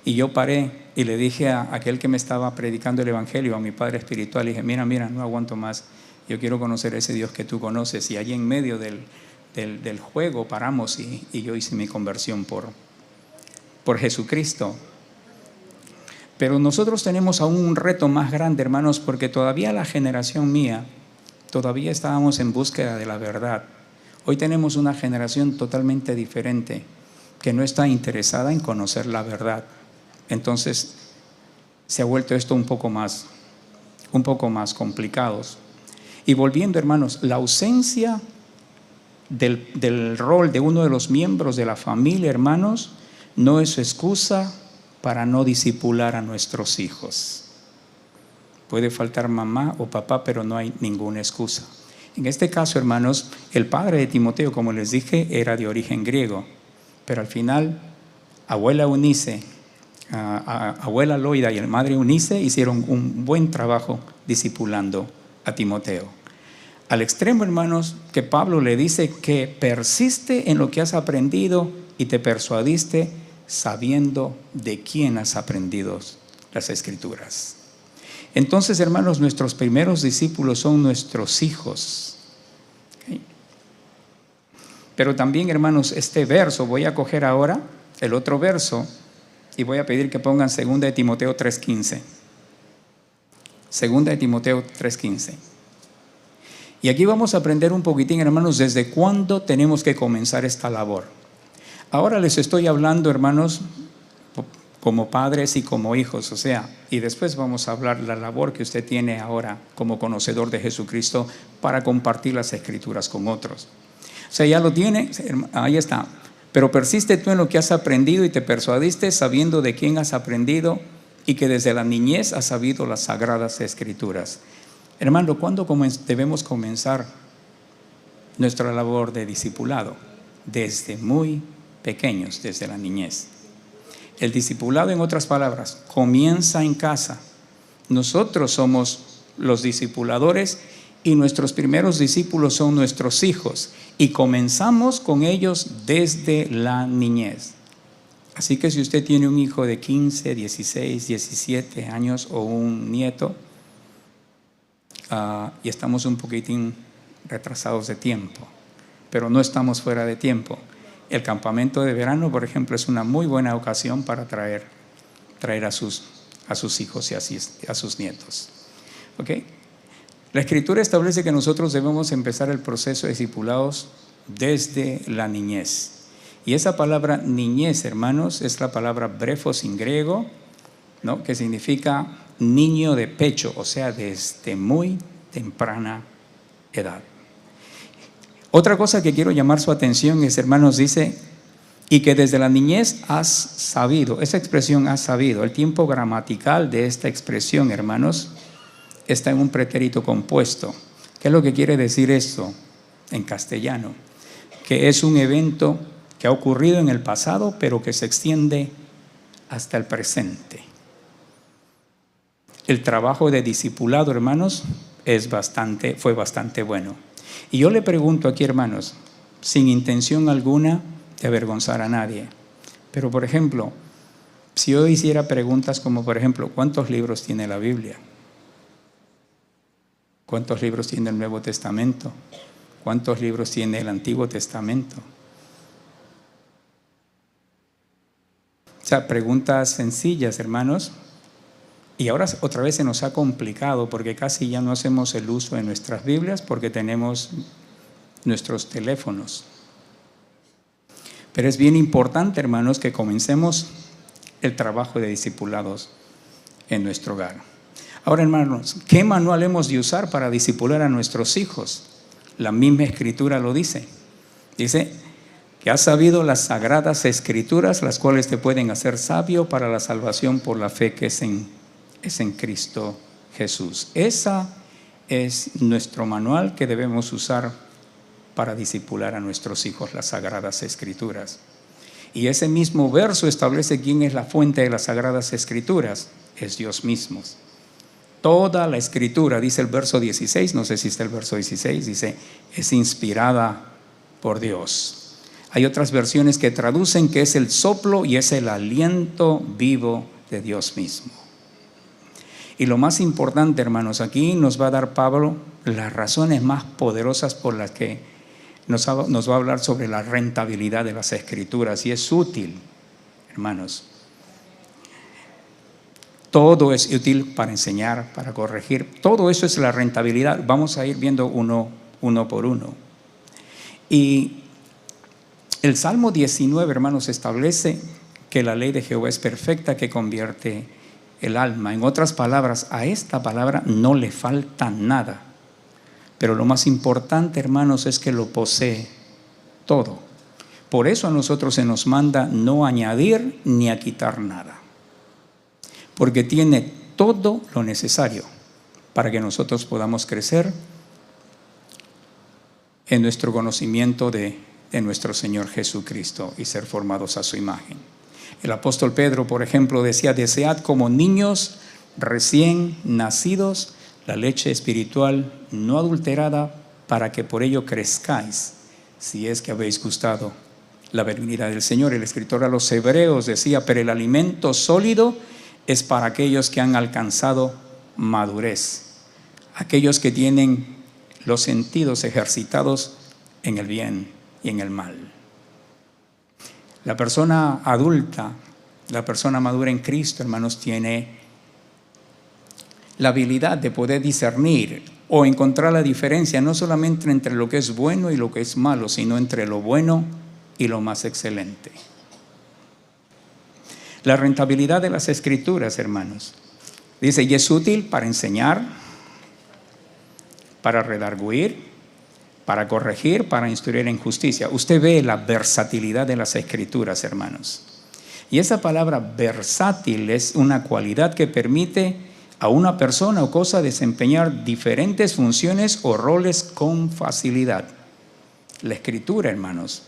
y yo paré y le dije a aquel que me estaba predicando el evangelio, a mi padre espiritual, le dije, mira, no aguanto más, yo quiero conocer ese Dios que tú conoces. Y allí en medio del juego paramos y yo hice mi conversión por Jesucristo. Pero nosotros tenemos aún un reto más grande, hermanos, porque todavía la generación mía, todavía estábamos en búsqueda de la verdad. Hoy tenemos una generación totalmente diferente, que no está interesada en conocer la verdad. Entonces, se ha vuelto esto un poco más complicados. Y volviendo, hermanos, la ausencia del rol de uno de los miembros de la familia, hermanos, no es excusa para no discipular a nuestros hijos. Puede faltar mamá o papá, pero no hay ninguna excusa. En este caso, hermanos, el padre de Timoteo, como les dije, era de origen griego, pero al final, abuela Eunice, abuela Loida y el madre Eunice hicieron un buen trabajo discipulando a Timoteo. Al extremo, hermanos, que Pablo le dice que persiste en lo que has aprendido y te persuadiste sabiendo de quién has aprendido las Escrituras. Entonces, hermanos, nuestros primeros discípulos son nuestros hijos. ¿Okay? Pero también, hermanos, este verso, voy a coger ahora el otro verso y voy a pedir que pongan 2 de Timoteo 3:15. 2 de Timoteo 3:15. Y aquí vamos a aprender un poquitín, hermanos, desde cuándo tenemos que comenzar esta labor. Ahora les estoy hablando, hermanos, como padres y como hijos, y después vamos a hablar la labor que usted tiene ahora como conocedor de Jesucristo para compartir las Escrituras con otros. Ya lo tiene, ahí está. Pero persiste tú en lo que has aprendido y te persuadiste sabiendo de quién has aprendido y que desde la niñez has sabido las sagradas Escrituras. Hermano, ¿cuándo debemos comenzar nuestra labor de discipulado? Desde muy pequeños, desde la niñez. El discipulado, en otras palabras, comienza en casa. Nosotros somos los discipuladores y nuestros primeros discípulos son nuestros hijos y comenzamos con ellos desde la niñez. Así que si usted tiene un hijo de 15, 16, 17 años o un nieto, y estamos un poquitín retrasados de tiempo, pero no estamos fuera de tiempo. El campamento de verano, por ejemplo, es una muy buena ocasión para traer a sus hijos y a sus nietos. ¿Okay? La Escritura establece que nosotros debemos empezar el proceso de discipulados desde la niñez. Y esa palabra niñez, hermanos, es la palabra brefos en griego, ¿no? Que significa niño de pecho, o sea, desde muy temprana edad. Otra cosa que quiero llamar su atención es, hermanos, dice, y que desde la niñez has sabido. Esa expresión has sabido, el tiempo gramatical de esta expresión, hermanos, está en un pretérito compuesto. ¿Qué es lo que quiere decir esto en castellano? Que es un evento que ha ocurrido en el pasado, pero que se extiende hasta el presente. El trabajo de discipulado, hermanos, fue bastante bueno. Y yo le pregunto aquí, hermanos, sin intención alguna de avergonzar a nadie, pero por ejemplo, si yo hiciera preguntas como, por ejemplo, ¿cuántos libros tiene la Biblia? ¿Cuántos libros tiene el Nuevo Testamento? ¿Cuántos libros tiene el Antiguo Testamento? O sea, preguntas sencillas, hermanos. Y ahora otra vez se nos ha complicado porque casi ya no hacemos el uso de nuestras Biblias porque tenemos nuestros teléfonos. Pero es bien importante, hermanos, que comencemos el trabajo de discipulados en nuestro hogar. Ahora, hermanos, ¿qué manual hemos de usar para discipular a nuestros hijos? La misma Escritura lo dice. Dice que has sabido las sagradas Escrituras, las cuales te pueden hacer sabio para la salvación por la fe que es en Cristo Jesús. Esa es nuestro manual que debemos usar para discipular a nuestros hijos, las sagradas Escrituras. Y ese mismo verso establece quién es la fuente de las sagradas Escrituras. Es Dios mismo. Toda la Escritura, dice el verso 16, no sé si está el verso 16, dice, es inspirada por Dios. Hay otras versiones que traducen que es el soplo y es el aliento vivo de Dios mismo. Y lo más importante, hermanos, aquí nos va a dar Pablo las razones más poderosas por las que nos va a hablar sobre la rentabilidad de las Escrituras. Y es útil, hermanos. Todo es útil para enseñar, para corregir. Todo eso es la rentabilidad. Vamos a ir viendo uno por uno. Y el Salmo 19, hermanos, establece que la ley de Jehová es perfecta, que convierte el alma. En otras palabras, a esta palabra no le falta nada. Pero lo más importante, hermanos, es que lo posee todo. Por eso a nosotros se nos manda no añadir ni a quitar nada. Porque tiene todo lo necesario para que nosotros podamos crecer en nuestro conocimiento de nuestro Señor Jesucristo y ser formados a su imagen. El apóstol Pedro, por ejemplo, decía, desead como niños recién nacidos la leche espiritual no adulterada para que por ello crezcáis, si es que habéis gustado la benignidad del Señor. El escritor a los Hebreos decía, pero el alimento sólido es para aquellos que han alcanzado madurez, aquellos que tienen los sentidos ejercitados en el bien y en el mal. La persona adulta, la persona madura en Cristo, hermanos, tiene la habilidad de poder discernir o encontrar la diferencia, no solamente entre lo que es bueno y lo que es malo, sino entre lo bueno y lo más excelente. La rentabilidad de las Escrituras, hermanos, dice, y es útil para enseñar, para redarguir, para corregir, para instruir en justicia. Usted ve la versatilidad de las Escrituras, hermanos. Y esa palabra versátil es una cualidad que permite a una persona o cosa desempeñar diferentes funciones o roles con facilidad. La Escritura, hermanos,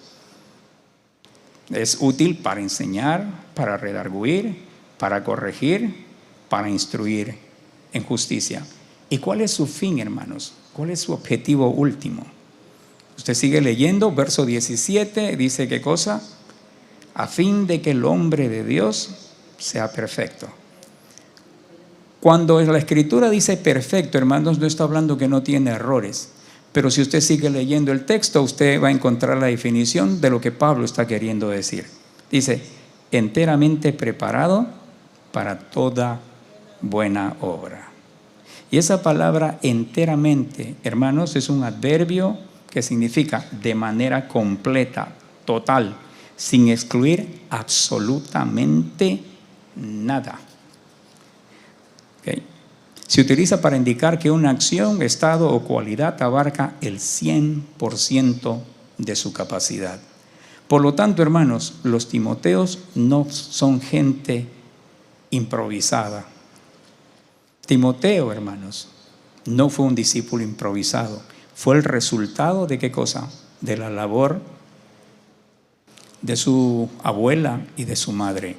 es útil para enseñar, para redarguir, para corregir, para instruir en justicia. ¿Y cuál es su fin, hermanos? ¿Cuál es su objetivo último? Usted sigue leyendo, verso 17, dice ¿qué cosa? A fin de que el hombre de Dios sea perfecto. Cuando la Escritura dice perfecto, hermanos, no está hablando que no tiene errores. Pero si usted sigue leyendo el texto, usted va a encontrar la definición de lo que Pablo está queriendo decir. Dice, enteramente preparado para toda buena obra. Y esa palabra enteramente, hermanos, es un adverbio que significa de manera completa, total, sin excluir absolutamente nada. ¿Okay? Se utiliza para indicar que una acción, estado o cualidad abarca el 100% de su capacidad. Por lo tanto, hermanos, los Timoteos no son gente improvisada. Timoteo, hermanos, no fue un discípulo improvisado. Fue el resultado de ¿qué cosa? De la labor de su abuela y de su madre.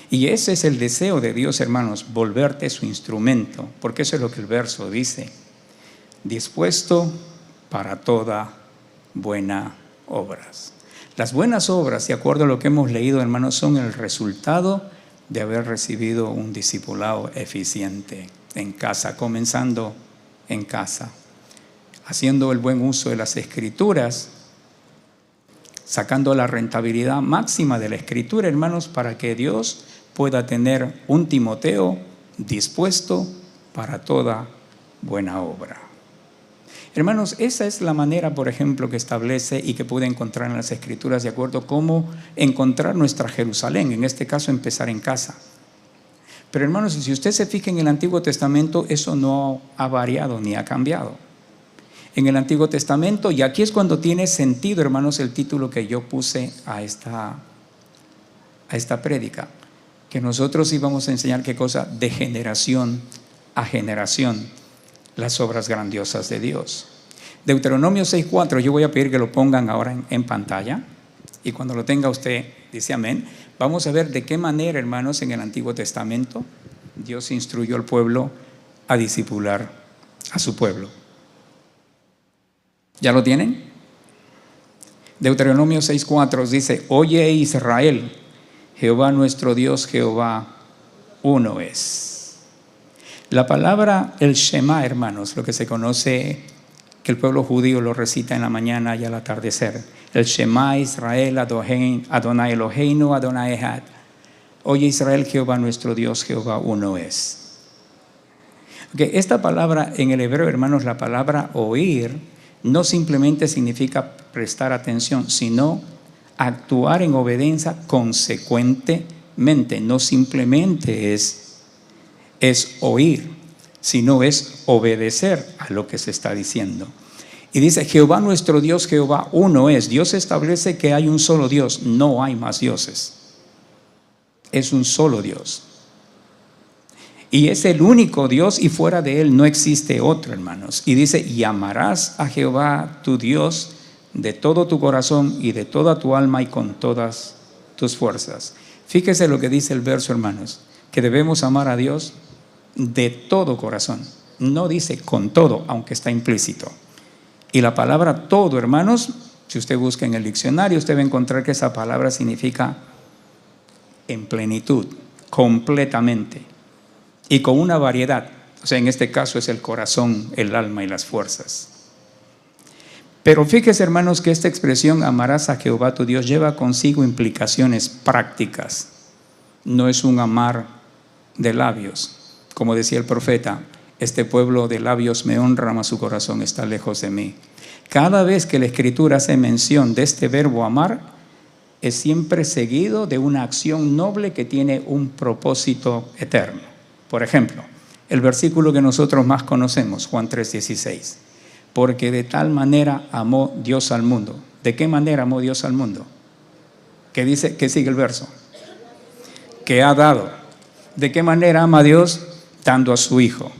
Y ese es el deseo de Dios, hermanos, volverte su instrumento, porque eso es lo que el verso dice: dispuesto para toda buena obras. Las buenas obras, de acuerdo a lo que hemos leído, hermanos, son el resultado de haber recibido un discipulado eficiente en casa, comenzando en casa, haciendo el buen uso de las Escrituras, sacando la rentabilidad máxima de la Escritura, hermanos, para que Dios pueda tener un Timoteo dispuesto para toda buena obra. Hermanos, esa es la manera, por ejemplo, que establece y que pude encontrar en las Escrituras, de acuerdo a cómo encontrar nuestra Jerusalén, en este caso empezar en casa. Pero hermanos, si usted se fija en el Antiguo Testamento, eso no ha variado ni ha cambiado. En el Antiguo Testamento, y aquí es cuando tiene sentido, hermanos, el título que yo puse a esta prédica, que nosotros íbamos a enseñar qué cosa, de generación a generación, las obras grandiosas de Dios. Deuteronomio 6:4, yo voy a pedir que lo pongan ahora en pantalla, y cuando lo tenga usted dice amén. Vamos a ver de qué manera, hermanos, en el Antiguo Testamento Dios instruyó al pueblo a discipular a su pueblo. ¿Ya lo tienen? Deuteronomio 6:4 dice: oye Israel, Jehová nuestro Dios, Jehová uno es. La palabra el Shema, hermanos, lo que se conoce, que el pueblo judío lo recita en la mañana y al atardecer. El Shema Israel, Adonai Eloheinu, Adonai Echad. Oye Israel, Jehová nuestro Dios, Jehová uno es. Okay, esta palabra en el hebreo, hermanos, la palabra oír, no simplemente significa prestar atención, sino actuar en obediencia consecuentemente. No simplemente es oír, sino es obedecer a lo que se está diciendo. Y dice: Jehová nuestro Dios, Jehová uno es. Dios establece que hay un solo Dios, no hay más dioses. Es un solo Dios. Y es el único Dios, y fuera de él no existe otro, hermanos. Y dice: y amarás a Jehová tu Dios de todo tu corazón y de toda tu alma y con todas tus fuerzas. Fíjese lo que dice el verso, hermanos, que debemos amar a Dios de todo corazón. No dice con todo, aunque está implícito. Y la palabra todo, hermanos, si usted busca en el diccionario, usted va a encontrar que esa palabra significa en plenitud, completamente, y con una variedad. O sea, en este caso es el corazón, el alma y las fuerzas. Pero fíjese, hermanos, que esta expresión amarás a Jehová tu Dios lleva consigo implicaciones prácticas. No es un amar de labios. Como decía el profeta: este pueblo de labios me honra, mas su corazón está lejos de mí. Cada vez que la Escritura hace mención de este verbo amar, es siempre seguido de una acción noble que tiene un propósito eterno. Por ejemplo, el versículo que nosotros más conocemos, Juan 3:16. Porque de tal manera amó Dios al mundo. ¿De qué manera amó Dios al mundo? ¿Qué dice? ¿Qué sigue el verso? Que ha dado. ¿De qué manera ama a Dios? Dando a su Hijo.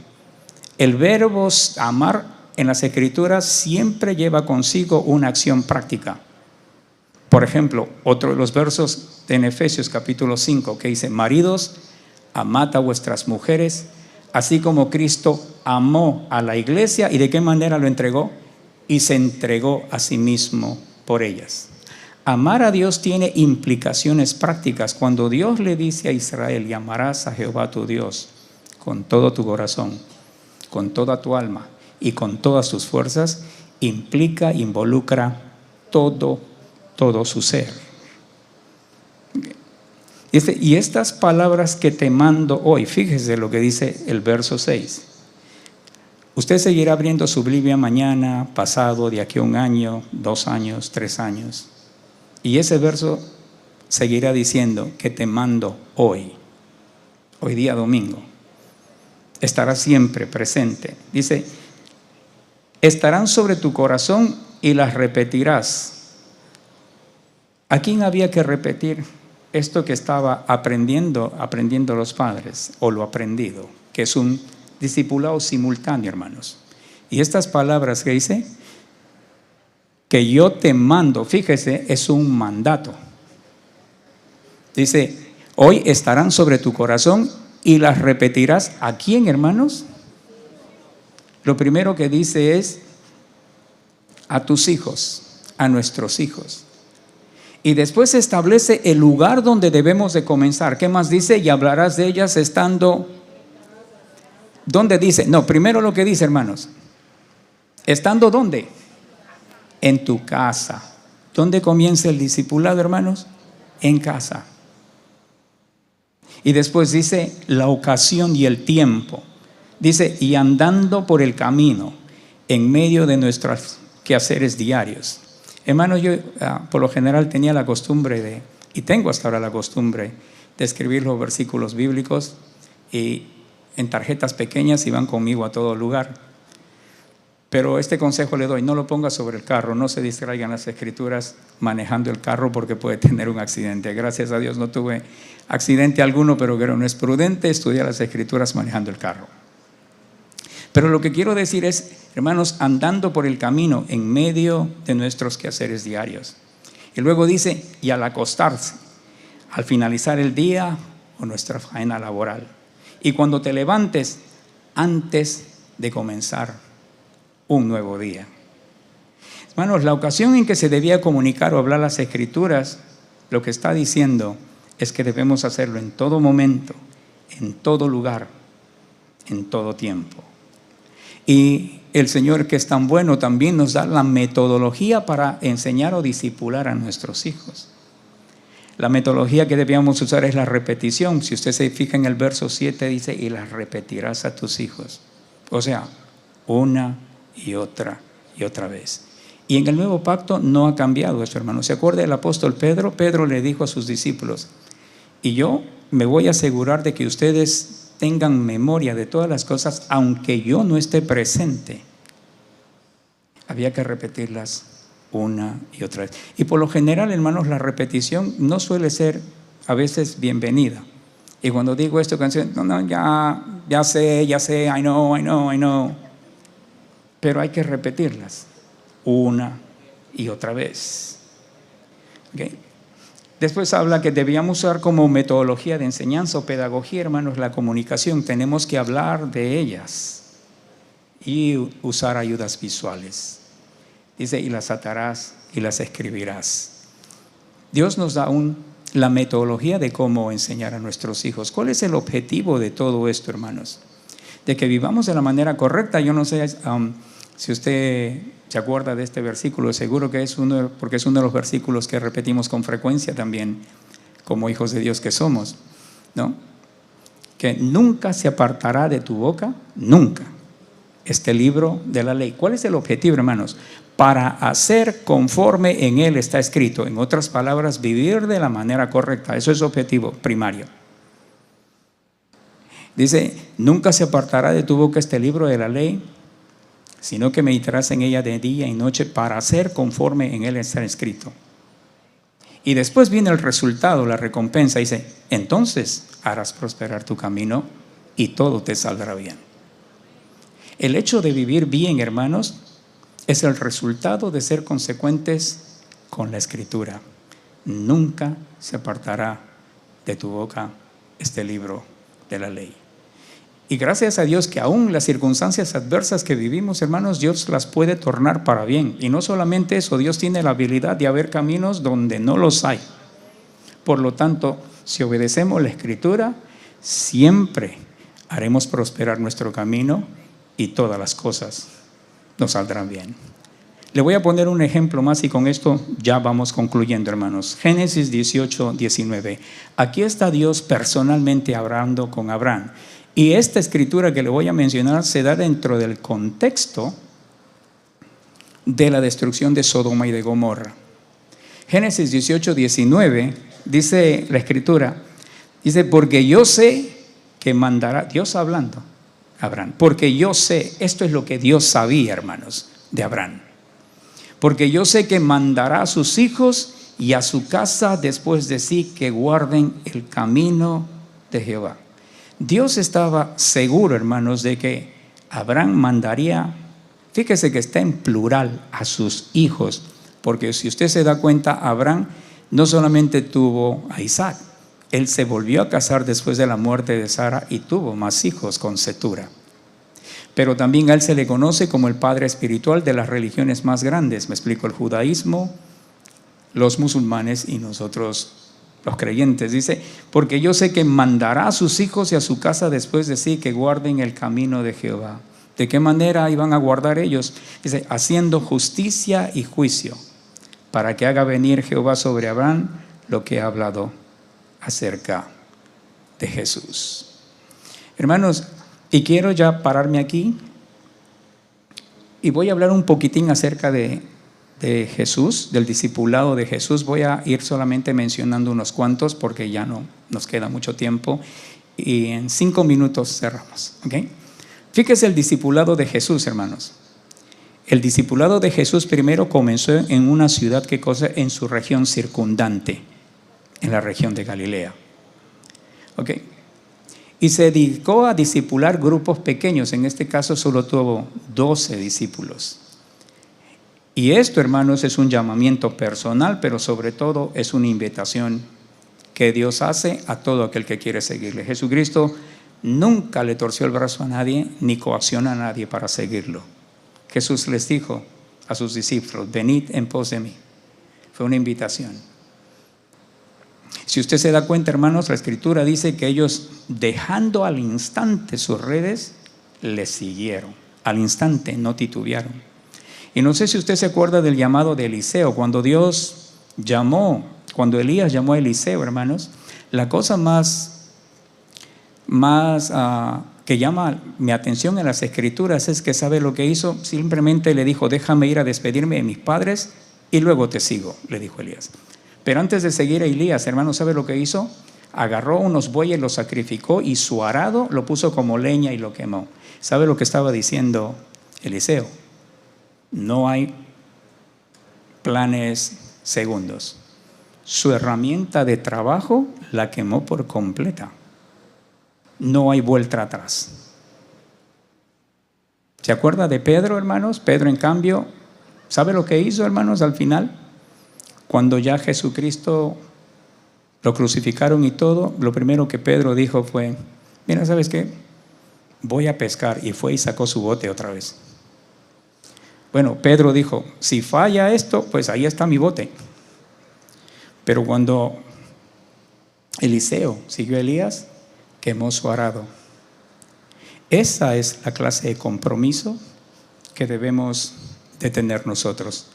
El verbo amar en las Escrituras siempre lleva consigo una acción práctica. Por ejemplo, otro de los versos en Efesios capítulo 5 que dice: maridos, amad a vuestras mujeres, así como Cristo amó a la iglesia. ¿Y de qué manera lo entregó? Y se entregó a sí mismo por ellas. Amar a Dios tiene implicaciones prácticas. Cuando Dios le dice a Israel: y amarás a Jehová tu Dios con todo tu corazón, con toda tu alma y con todas tus fuerzas, involucra todo su ser. Dice, y estas palabras que te mando hoy, fíjese lo que dice el verso 6. Usted seguirá abriendo su Biblia mañana, pasado, de aquí a 1 año, 2 años, 3 años. Y ese verso seguirá diciendo que te mando hoy día domingo. Estará siempre presente. Dice, estarán sobre tu corazón y las repetirás. ¿A quién había que repetir esto que estaba aprendiendo los padres, o lo aprendido, que es un discipulado simultáneo, hermanos? Y estas palabras que dice, que yo te mando, fíjese, es un mandato. Dice, hoy estarán sobre tu corazón y las repetirás. ¿A quién, hermanos? Lo primero que dice es a tus hijos, a nuestros hijos. Y después se establece el lugar donde debemos de comenzar. ¿Qué más dice? Y hablarás de ellas estando... ¿Dónde dice? No, primero lo que dice, hermanos. ¿Estando dónde? En tu casa. ¿Dónde comienza el discipulado, hermanos? En casa. Y después dice la ocasión y el tiempo. Dice, y andando por el camino, en medio de nuestros quehaceres diarios. Hermanos, yo por lo general tenía la costumbre y tengo hasta ahora la costumbre de escribir los versículos bíblicos y en tarjetas pequeñas y van conmigo a todo lugar. Pero este consejo le doy, no lo ponga sobre el carro, no se distraigan las escrituras manejando el carro porque puede tener un accidente. Gracias a Dios no tuve accidente alguno, pero creo que no es prudente estudiar las escrituras manejando el carro. Pero lo que quiero decir es, hermanos, andando por el camino en medio de nuestros quehaceres diarios. Y luego dice, y al acostarse, al finalizar el día o nuestra faena laboral. Y cuando te levantes, antes de comenzar un nuevo día. Hermanos, la ocasión en que se debía comunicar o hablar las escrituras, lo que está diciendo es que debemos hacerlo en todo momento, en todo lugar, en todo tiempo. Y el Señor, que es tan bueno, también nos da la metodología para enseñar o discipular a nuestros hijos. La metodología que debíamos usar es la repetición. Si usted se fija en el verso 7, dice, y las repetirás a tus hijos. O sea, una y otra vez. Y en el nuevo pacto no ha cambiado eso, hermano. ¿Se acuerda del apóstol Pedro? Pedro le dijo a sus discípulos, y yo me voy a asegurar de que ustedes tengan memoria de todas las cosas, aunque yo no esté presente. Había que repetirlas una y otra vez. Y por lo general, hermanos, la repetición no suele ser a veces bienvenida. Y cuando digo esto, no, ya sé, I know. Pero hay que repetirlas una y otra vez. ¿Okay? Después habla que debíamos usar como metodología de enseñanza o pedagogía, hermanos, la comunicación. Tenemos que hablar de ellas y usar ayudas visuales. Dice, y las atarás y las escribirás. Dios nos da la metodología de cómo enseñar a nuestros hijos. ¿Cuál es el objetivo de todo esto, hermanos? De que vivamos de la manera correcta. Yo no sé si usted se acuerda de este versículo, seguro que porque es uno de los versículos que repetimos con frecuencia también, como hijos de Dios que somos, ¿no? Que nunca se apartará de tu boca, nunca, este libro de la ley. ¿Cuál es el objetivo, hermanos? Para hacer conforme en él está escrito. En otras palabras, vivir de la manera correcta. Eso es el objetivo primario. Dice, nunca se apartará de tu boca este libro de la ley, sino que meditarás en ella de día y noche para hacer conforme en él está escrito. Y después viene el resultado, la recompensa. Dice, entonces harás prosperar tu camino y todo te saldrá bien. El hecho de vivir bien, hermanos, es el resultado de ser consecuentes con la Escritura. Nunca se apartará de tu boca este libro de la ley. Y gracias a Dios que aún las circunstancias adversas que vivimos, hermanos, Dios las puede tornar para bien. Y no solamente eso, Dios tiene la habilidad de haber caminos donde no los hay. Por lo tanto, si obedecemos la Escritura, siempre haremos prosperar nuestro camino y todas las cosas nos saldrán bien. Le voy a poner un ejemplo más y con esto ya vamos concluyendo, hermanos. Génesis 18, 19. Aquí está Dios personalmente hablando con Abraham. Y esta escritura que le voy a mencionar se da dentro del contexto de la destrucción de Sodoma y de Gomorra. Génesis 18, 19, dice la escritura, dice, porque yo sé que mandará, Dios hablando a Abraham, porque yo sé, esto es lo que Dios sabía, hermanos, de Abraham, porque yo sé que mandará a sus hijos y a su casa después de sí que guarden el camino de Jehová. Dios estaba seguro, hermanos, de que Abraham mandaría, fíjese que está en plural, a sus hijos, porque si usted se da cuenta, Abraham no solamente tuvo a Isaac, él se volvió a casar después de la muerte de Sara y tuvo más hijos con Cetura. Pero también a él se le conoce como el padre espiritual de las religiones más grandes. Me explico, el judaísmo, los musulmanes y nosotros los creyentes. Dice, porque yo sé que mandará a sus hijos y a su casa después de sí que guarden el camino de Jehová. ¿De qué manera iban a guardar ellos? Dice, haciendo justicia y juicio, para que haga venir Jehová sobre Abraham lo que ha hablado acerca de Jesús. Hermanos, y quiero ya pararme aquí y voy a hablar un poquitín acerca de Jesús, del discipulado de Jesús. Voy a ir solamente mencionando unos cuantos porque ya no nos queda mucho tiempo y en 5 minutos cerramos, ¿ok? Fíjese el discipulado de Jesús, hermanos. El discipulado de Jesús primero comenzó en una ciudad que cosa en su región circundante, en la región de Galilea. ¿Ok? Y se dedicó a discipular grupos pequeños. En este caso solo tuvo 12 discípulos. Y esto, hermanos, es un llamamiento personal, pero sobre todo es una invitación que Dios hace a todo aquel que quiere seguirle. Jesucristo nunca le torció el brazo a nadie, ni coacciona a nadie para seguirlo. Jesús les dijo a sus discípulos, venid en pos de mí. Fue una invitación. Si usted se da cuenta, hermanos, la escritura dice que ellos, dejando al instante sus redes, le siguieron. Al instante, no titubearon. Y no sé si usted se acuerda del llamado de Eliseo, cuando Elías llamó a Eliseo, hermanos, la cosa más que llama mi atención en las escrituras es que ¿sabe lo que hizo? Simplemente le dijo, déjame ir a despedirme de mis padres y luego te sigo, le dijo Elías. Pero antes de seguir a Elías, hermano, ¿sabe lo que hizo? Agarró unos bueyes, los sacrificó y su arado lo puso como leña y lo quemó. ¿Sabe lo que estaba diciendo Eliseo? No hay planes segundos. Su herramienta de trabajo la quemó por completa. No hay vuelta atrás. ¿Se acuerda de Pedro, hermanos? Pedro, en cambio, ¿sabe lo que hizo, hermanos, al final? Cuando ya Jesucristo lo crucificaron y todo, lo primero que Pedro dijo fue, mira, ¿sabes qué? Voy a pescar. Y fue y sacó su bote otra vez. Bueno, Pedro dijo, si falla esto, pues ahí está mi bote. Pero cuando Eliseo siguió a Elías, quemó su arado. Esa es la clase de compromiso que debemos de tener nosotros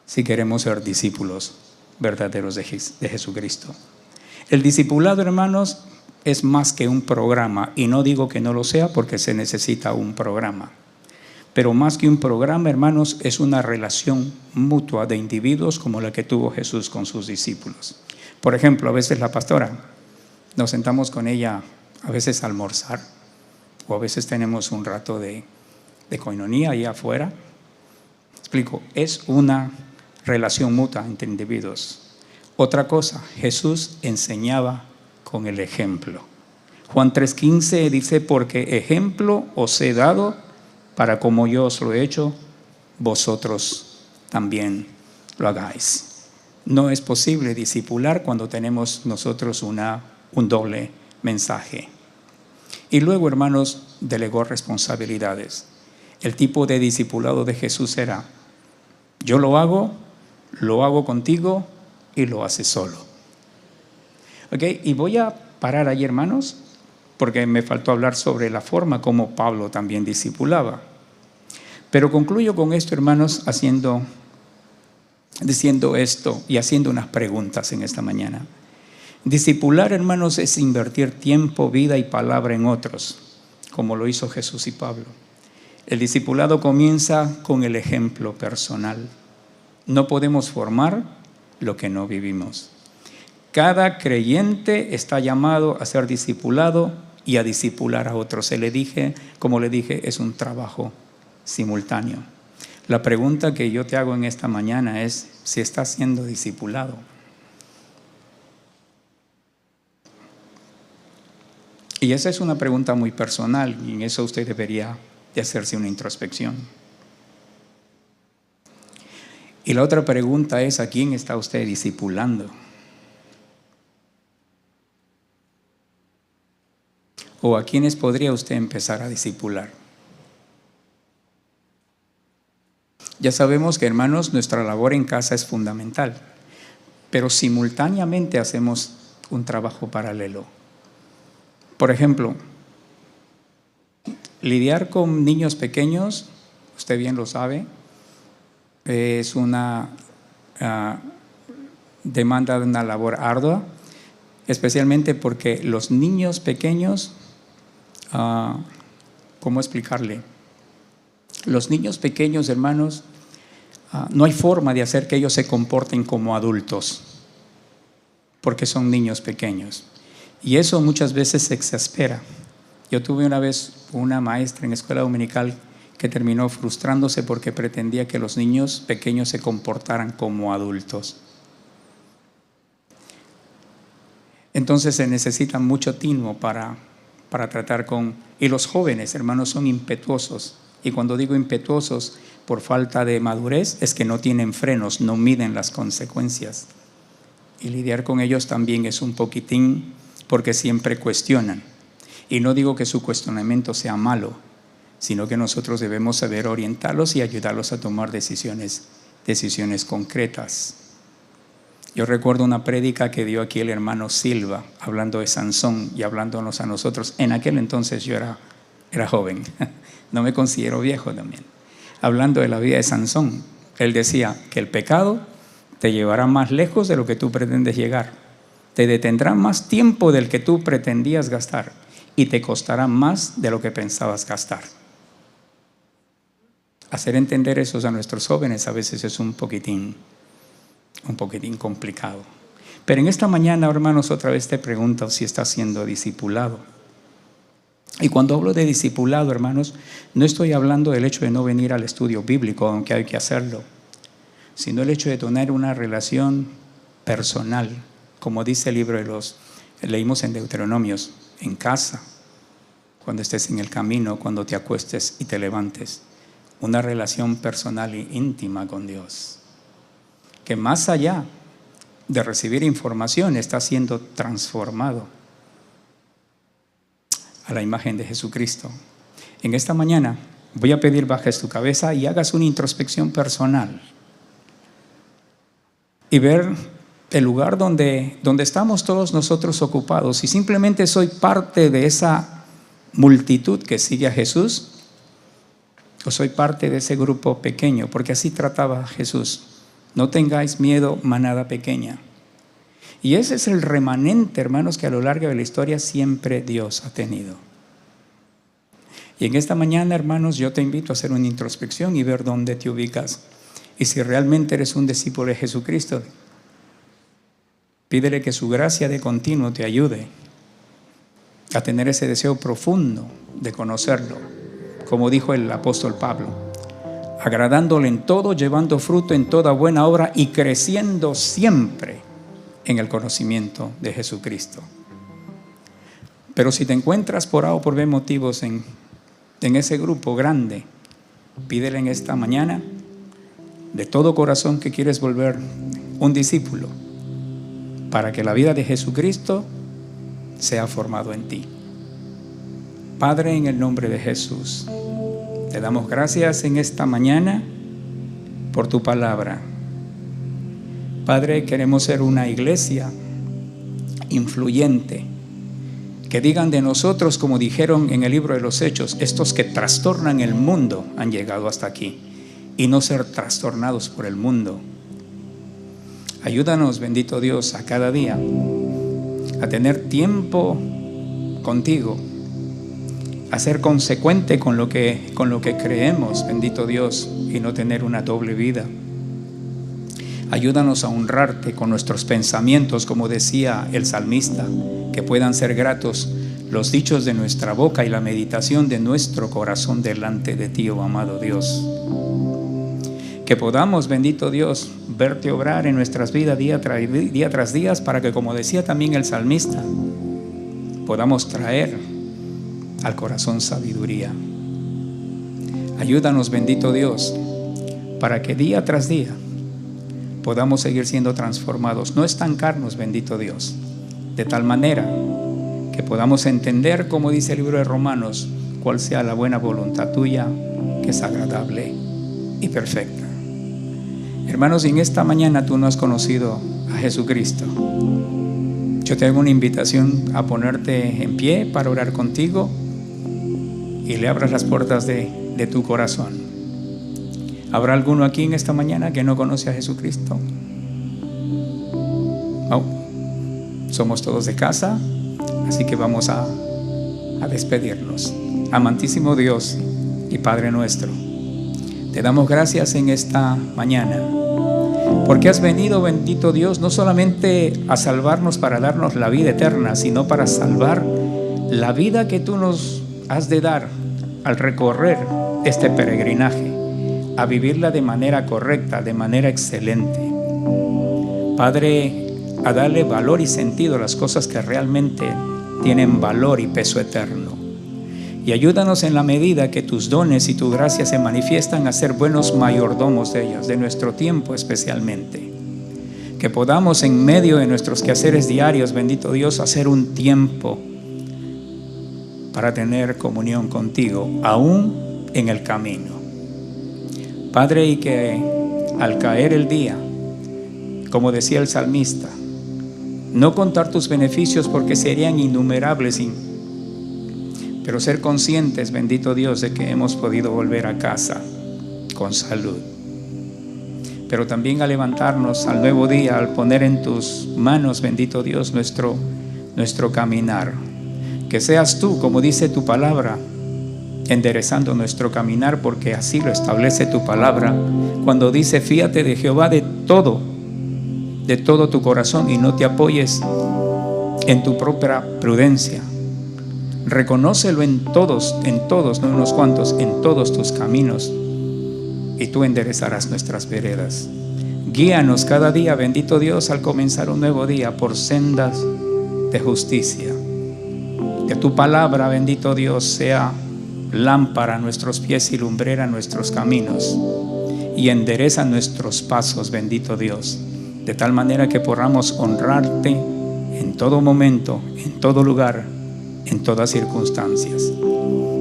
si queremos ser discípulos verdaderos de Jesucristo. El discipulado, hermanos, es más que un programa, y no digo que no lo sea porque se necesita un programa, pero más que un programa, hermanos, es una relación mutua de individuos como la que tuvo Jesús con sus discípulos. Por ejemplo, a veces la pastora, nos sentamos con ella a veces a almorzar, o a veces tenemos un rato de coinonía ahí afuera. Explico, es una relación mutua entre individuos. Otra cosa, Jesús enseñaba con el ejemplo. Juan 3:15 dice, porque ejemplo os he dado para como yo os lo he hecho, vosotros también lo hagáis. No es posible discipular cuando tenemos nosotros un doble mensaje. Y luego, hermanos, delegó responsabilidades. El tipo de discipulado de Jesús era, yo lo hago contigo y lo haces solo. ¿Ok? Y voy a parar ahí, hermanos, porque me faltó hablar sobre la forma como Pablo también discipulaba. Pero concluyo con esto, hermanos, diciendo esto y haciendo unas preguntas en esta mañana. Discipular, hermanos, es invertir tiempo, vida y palabra en otros, como lo hizo Jesús y Pablo. El discipulado comienza con el ejemplo personal. No podemos formar lo que no vivimos. Cada creyente está llamado a ser discipulado y a discipular a otros. Como le dije, es un trabajo simultáneo. La pregunta que yo te hago en esta mañana es si estás siendo discipulado. Y esa es una pregunta muy personal, y en eso usted debería de hacerse una introspección. Y la otra pregunta es: ¿a quién está usted discipulando? ¿O a quiénes podría usted empezar a discipular? Ya sabemos que, hermanos, nuestra labor en casa es fundamental, pero simultáneamente hacemos un trabajo paralelo. Por ejemplo, lidiar con niños pequeños, usted bien lo sabe, es una demanda de una labor ardua, especialmente porque los niños pequeños, ¿cómo explicarle? Los niños pequeños, hermanos, no hay forma de hacer que ellos se comporten como adultos, porque son niños pequeños. Y eso muchas veces se exaspera. Yo tuve una vez una maestra en escuela dominical que terminó frustrándose porque pretendía que los niños pequeños se comportaran como adultos. Entonces se necesita mucho tino para tratar con... Y los jóvenes, hermanos, son impetuosos. Y cuando digo impetuosos, por falta de madurez, es que no tienen frenos, no miden las consecuencias. Y lidiar con ellos también es un poquitín, porque siempre cuestionan. Y no digo que su cuestionamiento sea malo, sino que nosotros debemos saber orientarlos y ayudarlos a tomar decisiones concretas. Yo recuerdo una prédica que dio aquí el hermano Silva, hablando de Sansón y hablándonos a nosotros. En aquel entonces yo era joven, no me considero viejo también. Hablando de la vida de Sansón, él decía que el pecado te llevará más lejos de lo que tú pretendes llegar. Te detendrá más tiempo del que tú pretendías gastar y te costará más de lo que pensabas gastar. Hacer entender eso a nuestros jóvenes a veces es un poquitín complicado. Pero en esta mañana, hermanos, otra vez te pregunto si estás siendo discipulado. Y cuando hablo de discipulado, hermanos, no estoy hablando del hecho de no venir al estudio bíblico, aunque hay que hacerlo, sino el hecho de tener una relación personal, como dice el libro leímos en Deuteronomios, en casa, cuando estés en el camino, cuando te acuestes y te levantes, una relación personal e íntima con Dios, que más allá de recibir información está siendo transformado a la imagen de Jesucristo. En esta mañana voy a pedir bajes tu cabeza y hagas una introspección personal y ver el lugar donde estamos todos nosotros ocupados. Si simplemente soy parte de esa multitud que sigue a Jesús, o soy parte de ese grupo pequeño, porque así trataba Jesús. No tengáis miedo, manada pequeña. Y ese es el remanente, hermanos, que a lo largo de la historia siempre Dios ha tenido. Y en esta mañana, hermanos, yo te invito a hacer una introspección y ver dónde te ubicas. Y si realmente eres un discípulo de Jesucristo, pídele que su gracia de continuo te ayude a tener ese deseo profundo de conocerlo, como dijo el apóstol Pablo, agradándole en todo, llevando fruto en toda buena obra y creciendo siempre en el conocimiento de Jesucristo. Pero si te encuentras por A o por B motivos en ese grupo grande, pídele en esta mañana de todo corazón que quieres volver un discípulo para que la vida de Jesucristo sea formado en ti. Padre, en el nombre de Jesús, te damos gracias en esta mañana por tu palabra. Padre, queremos ser una iglesia influyente Que digan de nosotros, como dijeron en el libro de los Hechos, estos que trastornan el mundo han llegado hasta aquí, y no ser trastornados por el mundo. Ayúdanos, bendito Dios, a cada día a tener tiempo contigo, a ser consecuente con lo que creemos, bendito Dios, y no tener una doble vida. Ayúdanos a honrarte con nuestros pensamientos, como decía el salmista, que puedan ser gratos los dichos de nuestra boca y la meditación de nuestro corazón delante de ti, oh amado Dios. Que podamos, bendito Dios, verte obrar en nuestras vidas día tras día, para que, como decía también el salmista, podamos traer al corazón sabiduría. Ayúdanos, bendito Dios, para que día tras día podamos seguir siendo transformados, no estancarnos, bendito Dios, de tal manera que podamos entender, como dice el libro de Romanos, cuál sea la buena voluntad tuya, que es agradable y perfecta. Hermanos, si en esta mañana tú no has conocido a Jesucristo, yo te hago una invitación a ponerte en pie para orar contigo y le abras las puertas de tu corazón. ¿Habrá alguno aquí en esta mañana que no conoce a Jesucristo? No. Somos todos de casa, así que vamos a despedirnos. Amantísimo Dios y Padre nuestro, te damos gracias en esta mañana, porque has venido, bendito Dios, no solamente a salvarnos para darnos la vida eterna, sino para salvar la vida que tú nos has de dar al recorrer este peregrinaje, a vivirla de manera correcta, de manera excelente. Padre, a darle valor y sentido a las cosas que realmente tienen valor y peso eterno. Y ayúdanos en la medida que tus dones y tu gracia se manifiestan a ser buenos mayordomos de ellas, de nuestro tiempo especialmente. Que podamos en medio de nuestros quehaceres diarios, bendito Dios, hacer un tiempo para tener comunión contigo, aún en el camino. Padre, y que al caer el día, como decía el salmista, no contar tus beneficios porque serían innumerables, pero ser conscientes, bendito Dios, de que hemos podido volver a casa con salud. Pero también a levantarnos al nuevo día, al poner en tus manos, bendito Dios, nuestro caminar. Que seas tú, como dice tu palabra, enderezando nuestro caminar, porque así lo establece tu palabra, cuando dice: fíate de Jehová de todo tu corazón, y no te apoyes en tu propia prudencia. Reconócelo en todos, no unos cuantos, en todos tus caminos, y tú enderezarás nuestras veredas. Guíanos cada día, bendito Dios, al comenzar un nuevo día, por sendas de justicia. Que tu palabra, bendito Dios, sea lámpara a nuestros pies y lumbrera a nuestros caminos, y endereza nuestros pasos, bendito Dios, de tal manera que podamos honrarte en todo momento, en todo lugar, en todas circunstancias.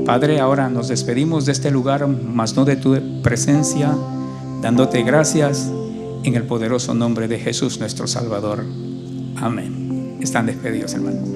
Padre, ahora nos despedimos de este lugar, mas no de tu presencia, dándote gracias en el poderoso nombre de Jesús nuestro Salvador. Amén. Están despedidos, hermanos.